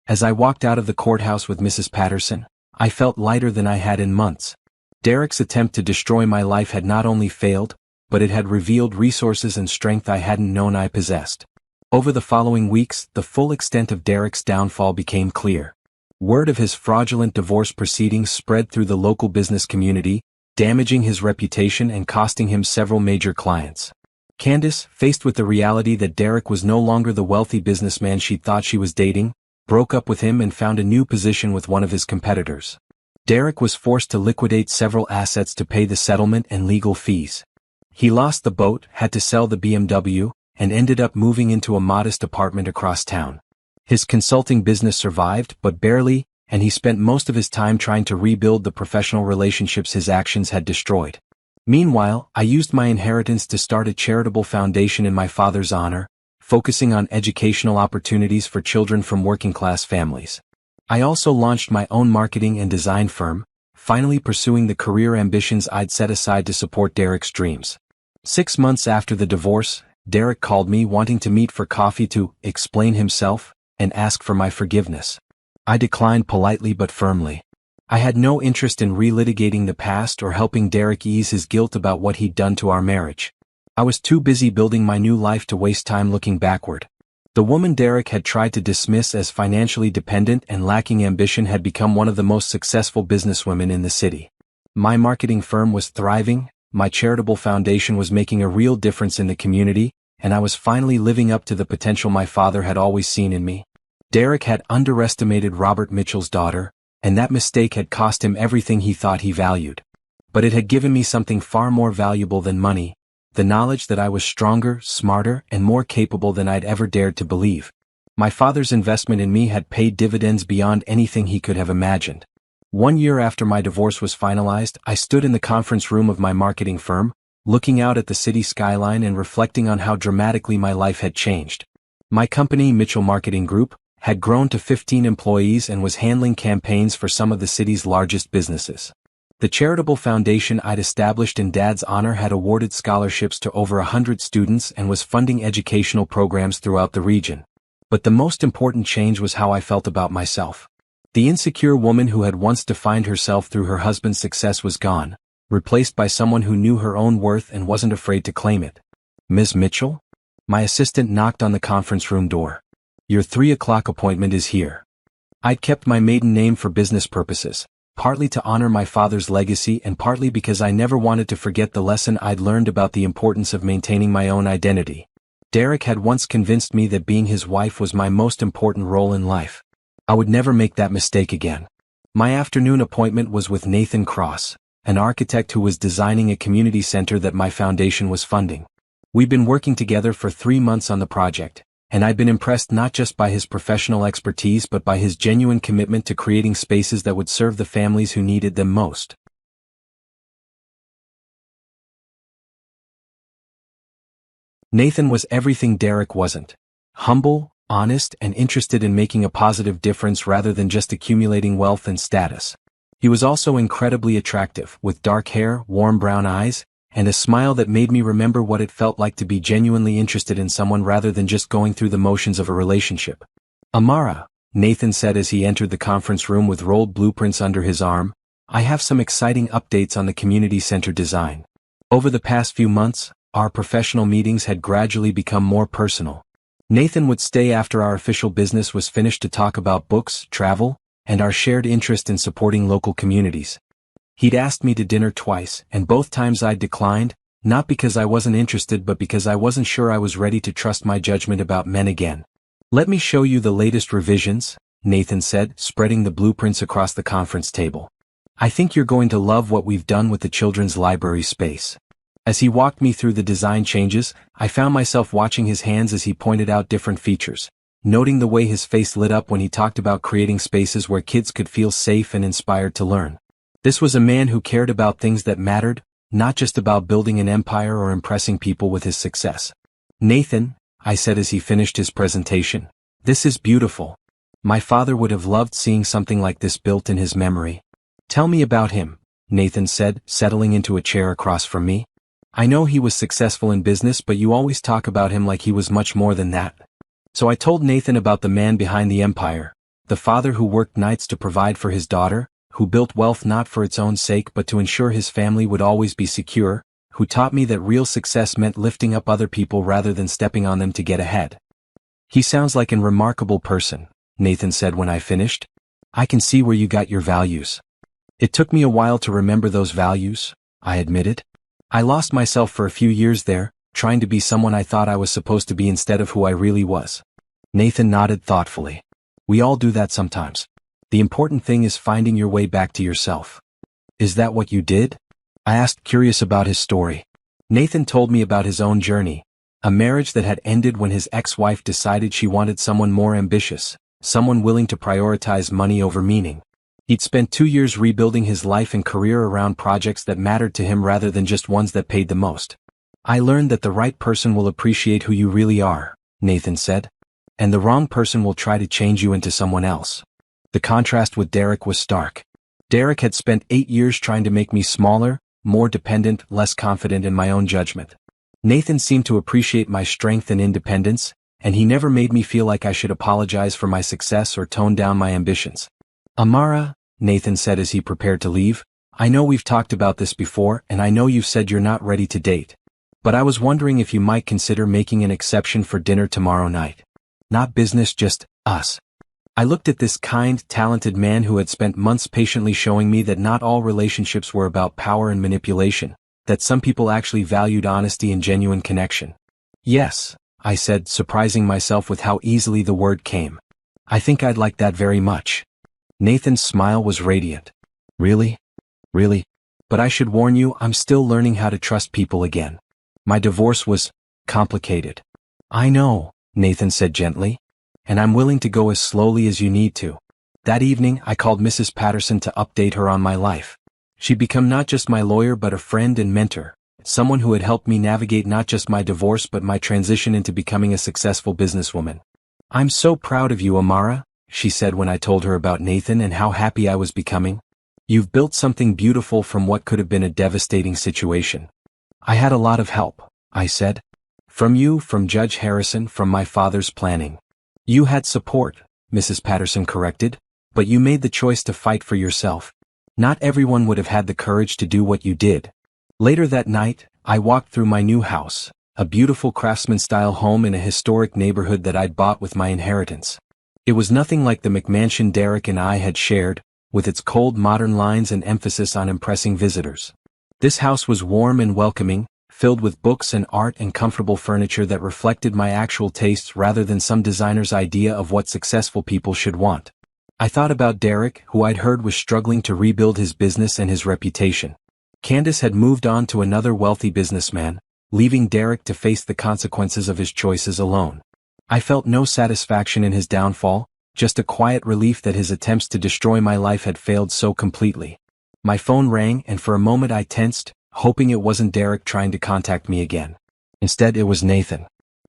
[SPEAKER 1] As I walked out of the courthouse with Mrs. Patterson, I felt lighter than I had in months. Derek's attempt to destroy my life had not only failed, but it had revealed resources and strength I hadn't known I possessed. Over the following weeks, the full extent of Derek's downfall became clear. Word of his fraudulent divorce proceedings spread through the local business community, damaging his reputation and costing him several major clients. Candace, faced with the reality that Derek was no longer the wealthy businessman she thought she was dating, broke up with him and found a new position with one of his competitors. Derek was forced to liquidate several assets to pay the settlement and legal fees. He lost the boat, had to sell the BMW, and ended up moving into a modest apartment across town. His consulting business survived, but barely, and he spent most of his time trying to rebuild the professional relationships his actions had destroyed. Meanwhile, I used my inheritance to start a charitable foundation in my father's honor, focusing on educational opportunities for children from working-class families. I also launched my own marketing and design firm, finally pursuing the career ambitions I'd set aside to support Derek's dreams. 6 months after the divorce, Derek called me wanting to meet for coffee to explain himself and ask for my forgiveness. I declined politely but firmly. I had no interest in relitigating the past or helping Derek ease his guilt about what he'd done to our marriage. I was too busy building my new life to waste time looking backward. The woman Derek had tried to dismiss as financially dependent and lacking ambition had become one of the most successful businesswomen in the city. My marketing firm was thriving, my charitable foundation was making a real difference in the community, and I was finally living up to the potential my father had always seen in me. Derek had underestimated Robert Mitchell's daughter, and that mistake had cost him everything he thought he valued. But it had given me something far more valuable than money, the knowledge that I was stronger, smarter, and more capable than I'd ever dared to believe. My father's investment in me had paid dividends beyond anything he could have imagined. 1 year after my divorce was finalized, I stood in the conference room of my marketing firm, looking out at the city skyline and reflecting on how dramatically my life had changed. My company, Mitchell Marketing Group, had grown to 15 employees and was handling campaigns for some of the city's largest businesses. The charitable foundation I'd established in Dad's honor had awarded scholarships to over 100 students and was funding educational programs throughout the region. But the most important change was how I felt about myself. The insecure woman who had once defined herself through her husband's success was gone, replaced by someone who knew her own worth and wasn't afraid to claim it. "Ms. Mitchell?" My assistant knocked on the conference room door. "Your 3 o'clock appointment is here." I'd kept my maiden name for business purposes, partly to honor my father's legacy and partly because I never wanted to forget the lesson I'd learned about the importance of maintaining my own identity. Derek had once convinced me that being his wife was my most important role in life. I would never make that mistake again. My afternoon appointment was with Nathan Cross, an architect who was designing a community center that my foundation was funding. We'd been working together for 3 months on the project, and I'd been impressed not just by his professional expertise but by his genuine commitment to creating spaces that would serve the families who needed them most. Nathan was everything Derek wasn't. Humble, honest, and interested in making a positive difference rather than just accumulating wealth and status. He was also incredibly attractive, with dark hair, warm brown eyes, and a smile that made me remember what it felt like to be genuinely interested in someone rather than just going through the motions of a relationship. "Amara," Nathan said as he entered the conference room with rolled blueprints under his arm, "I have some exciting updates on the community center design. Over the past few months, our professional meetings had gradually become more personal. Nathan would stay after our official business was finished to talk about books, travel, and our shared interest in supporting local communities. He'd asked me to dinner twice, and both times I'd declined, not because I wasn't interested but because I wasn't sure I was ready to trust my judgment about men again. "Let me show you the latest revisions," Nathan said, spreading the blueprints across the conference table. "I think you're going to love what we've done with the children's library space." As he walked me through the design changes, I found myself watching his hands as he pointed out different features, noting the way his face lit up when he talked about creating spaces where kids could feel safe and inspired to learn. This was a man who cared about things that mattered, not just about building an empire or impressing people with his success. "Nathan," I said as he finished his presentation, "this is beautiful. My father would have loved seeing something like this built in his memory." "Tell me about him," Nathan said, settling into a chair across from me. "I know he was successful in business, but you always talk about him like he was much more than that." So I told Nathan about the man behind the empire, the father who worked nights to provide for his daughter, who built wealth not for its own sake but to ensure his family would always be secure, who taught me that real success meant lifting up other people rather than stepping on them to get ahead. "He sounds like a remarkable person," Nathan said when I finished. "I can see where you got your values." "It took me a while to remember those values," I admitted. "I lost myself for a few years there, trying to be someone I thought I was supposed to be instead of who I really was." Nathan nodded thoughtfully. "We all do that sometimes. The important thing is finding your way back to yourself." "Is that what you did?" I asked, curious about his story. Nathan told me about his own journey, a marriage that had ended when his ex-wife decided she wanted someone more ambitious, someone willing to prioritize money over meaning. He'd spent 2 years rebuilding his life and career around projects that mattered to him rather than just ones that paid the most. "I learned that the right person will appreciate who you really are," Nathan said, "and the wrong person will try to change you into someone else." The contrast with Derek was stark. Derek had spent 8 years trying to make me smaller, more dependent, less confident in my own judgment. Nathan seemed to appreciate my strength and independence, and he never made me feel like I should apologize for my success or tone down my ambitions. "Amara," Nathan said as he prepared to leave, "I know we've talked about this before and I know you've said you're not ready to date. But I was wondering if you might consider making an exception for dinner tomorrow night. Not business, just us." I looked at this kind, talented man who had spent months patiently showing me that not all relationships were about power and manipulation, that some people actually valued honesty and genuine connection. "Yes," I said, surprising myself with how easily the word came. "I think I'd like that very much." Nathan's smile was radiant. "Really? Really? But I should warn you, I'm still learning how to trust people again. My divorce was complicated." "I know," Nathan said gently, "and I'm willing to go as slowly as you need to." That evening, I called Mrs. Patterson to update her on my life. She'd become not just my lawyer but a friend and mentor, someone who had helped me navigate not just my divorce but my transition into becoming a successful businesswoman. "I'm so proud of you, Amara," she said when I told her about Nathan and how happy I was becoming. "You've built something beautiful from what could have been a devastating situation." "I had a lot of help," I said. "From you, from Judge Harrison, from my father's planning." "You had support," Mrs. Patterson corrected. But you made the choice to fight for yourself. Not everyone would have had the courage to do what you did. Later that night, I walked through my new house, a beautiful craftsman-style home in a historic neighborhood that I'd bought with my inheritance. It was nothing like the McMansion Derek and I had shared, with its cold modern lines and emphasis on impressing visitors. This house was warm and welcoming, filled with books and art and comfortable furniture that reflected my actual tastes rather than some designer's idea of what successful people should want. I thought about Derek, who I'd heard was struggling to rebuild his business and his reputation. Candace had moved on to another wealthy businessman, leaving Derek to face the consequences of his choices alone. I felt no satisfaction in his downfall, just a quiet relief that his attempts to destroy my life had failed so completely. My phone rang and for a moment I tensed, hoping it wasn't Derek trying to contact me again. Instead it was Nathan.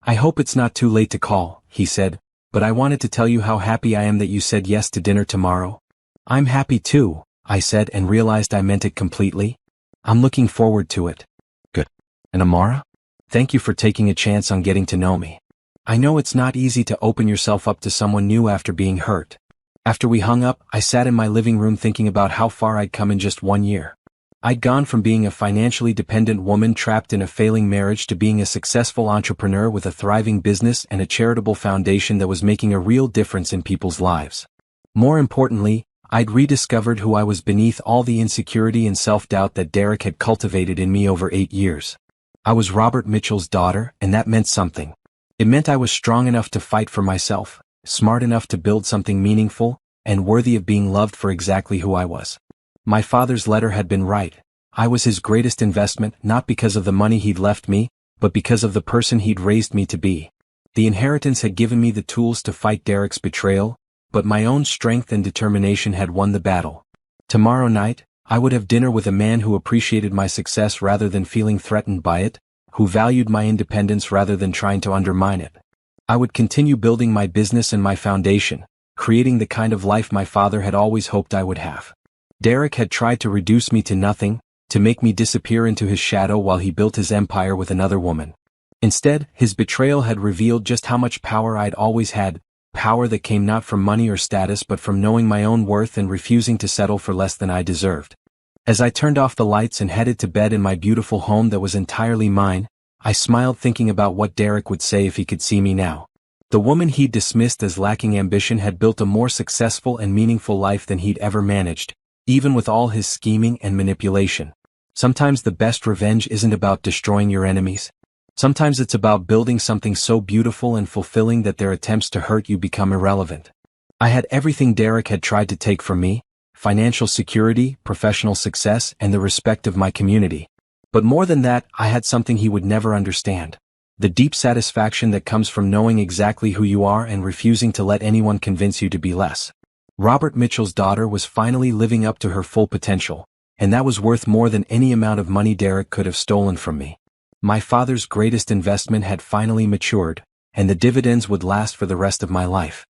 [SPEAKER 1] "I hope it's not too late to call," he said, "but I wanted to tell you how happy I am that you said yes to dinner tomorrow." "I'm happy too," I said and realized I meant it completely. "I'm looking forward to it." "Good. And Amara? Thank you for taking a chance on getting to know me. I know it's not easy to open yourself up to someone new after being hurt." After we hung up, I sat in my living room thinking about how far I'd come in just 1 year. I'd gone from being a financially dependent woman trapped in a failing marriage to being a successful entrepreneur with a thriving business and a charitable foundation that was making a real difference in people's lives. More importantly, I'd rediscovered who I was beneath all the insecurity and self-doubt that Derek had cultivated in me over 8 years. I was Robert Mitchell's daughter, and that meant something. It meant I was strong enough to fight for myself, smart enough to build something meaningful, and worthy of being loved for exactly who I was. My father's letter had been right. I was his greatest investment, not because of the money he'd left me, but because of the person he'd raised me to be. The inheritance had given me the tools to fight Derek's betrayal, but my own strength and determination had won the battle. Tomorrow night, I would have dinner with a man who appreciated my success rather than feeling threatened by it, who valued my independence rather than trying to undermine it. I would continue building my business and my foundation, creating the kind of life my father had always hoped I would have. Derek had tried to reduce me to nothing, to make me disappear into his shadow while he built his empire with another woman. Instead, his betrayal had revealed just how much power I'd always had, power that came not from money or status but from knowing my own worth and refusing to settle for less than I deserved. As I turned off the lights and headed to bed in my beautiful home that was entirely mine, I smiled thinking about what Derek would say if he could see me now. The woman he'd dismissed as lacking ambition had built a more successful and meaningful life than he'd ever managed, even with all his scheming and manipulation. Sometimes the best revenge isn't about destroying your enemies. Sometimes it's about building something so beautiful and fulfilling that their attempts to hurt you become irrelevant. I had everything Derek had tried to take from me: financial security, professional success, and the respect of my community. But more than that, I had something he would never understand. The deep satisfaction that comes from knowing exactly who you are and refusing to let anyone convince you to be less. Robert Mitchell's daughter was finally living up to her full potential, and that was worth more than any amount of money Derek could have stolen from me. My father's greatest investment had finally matured, and the dividends would last for the rest of my life.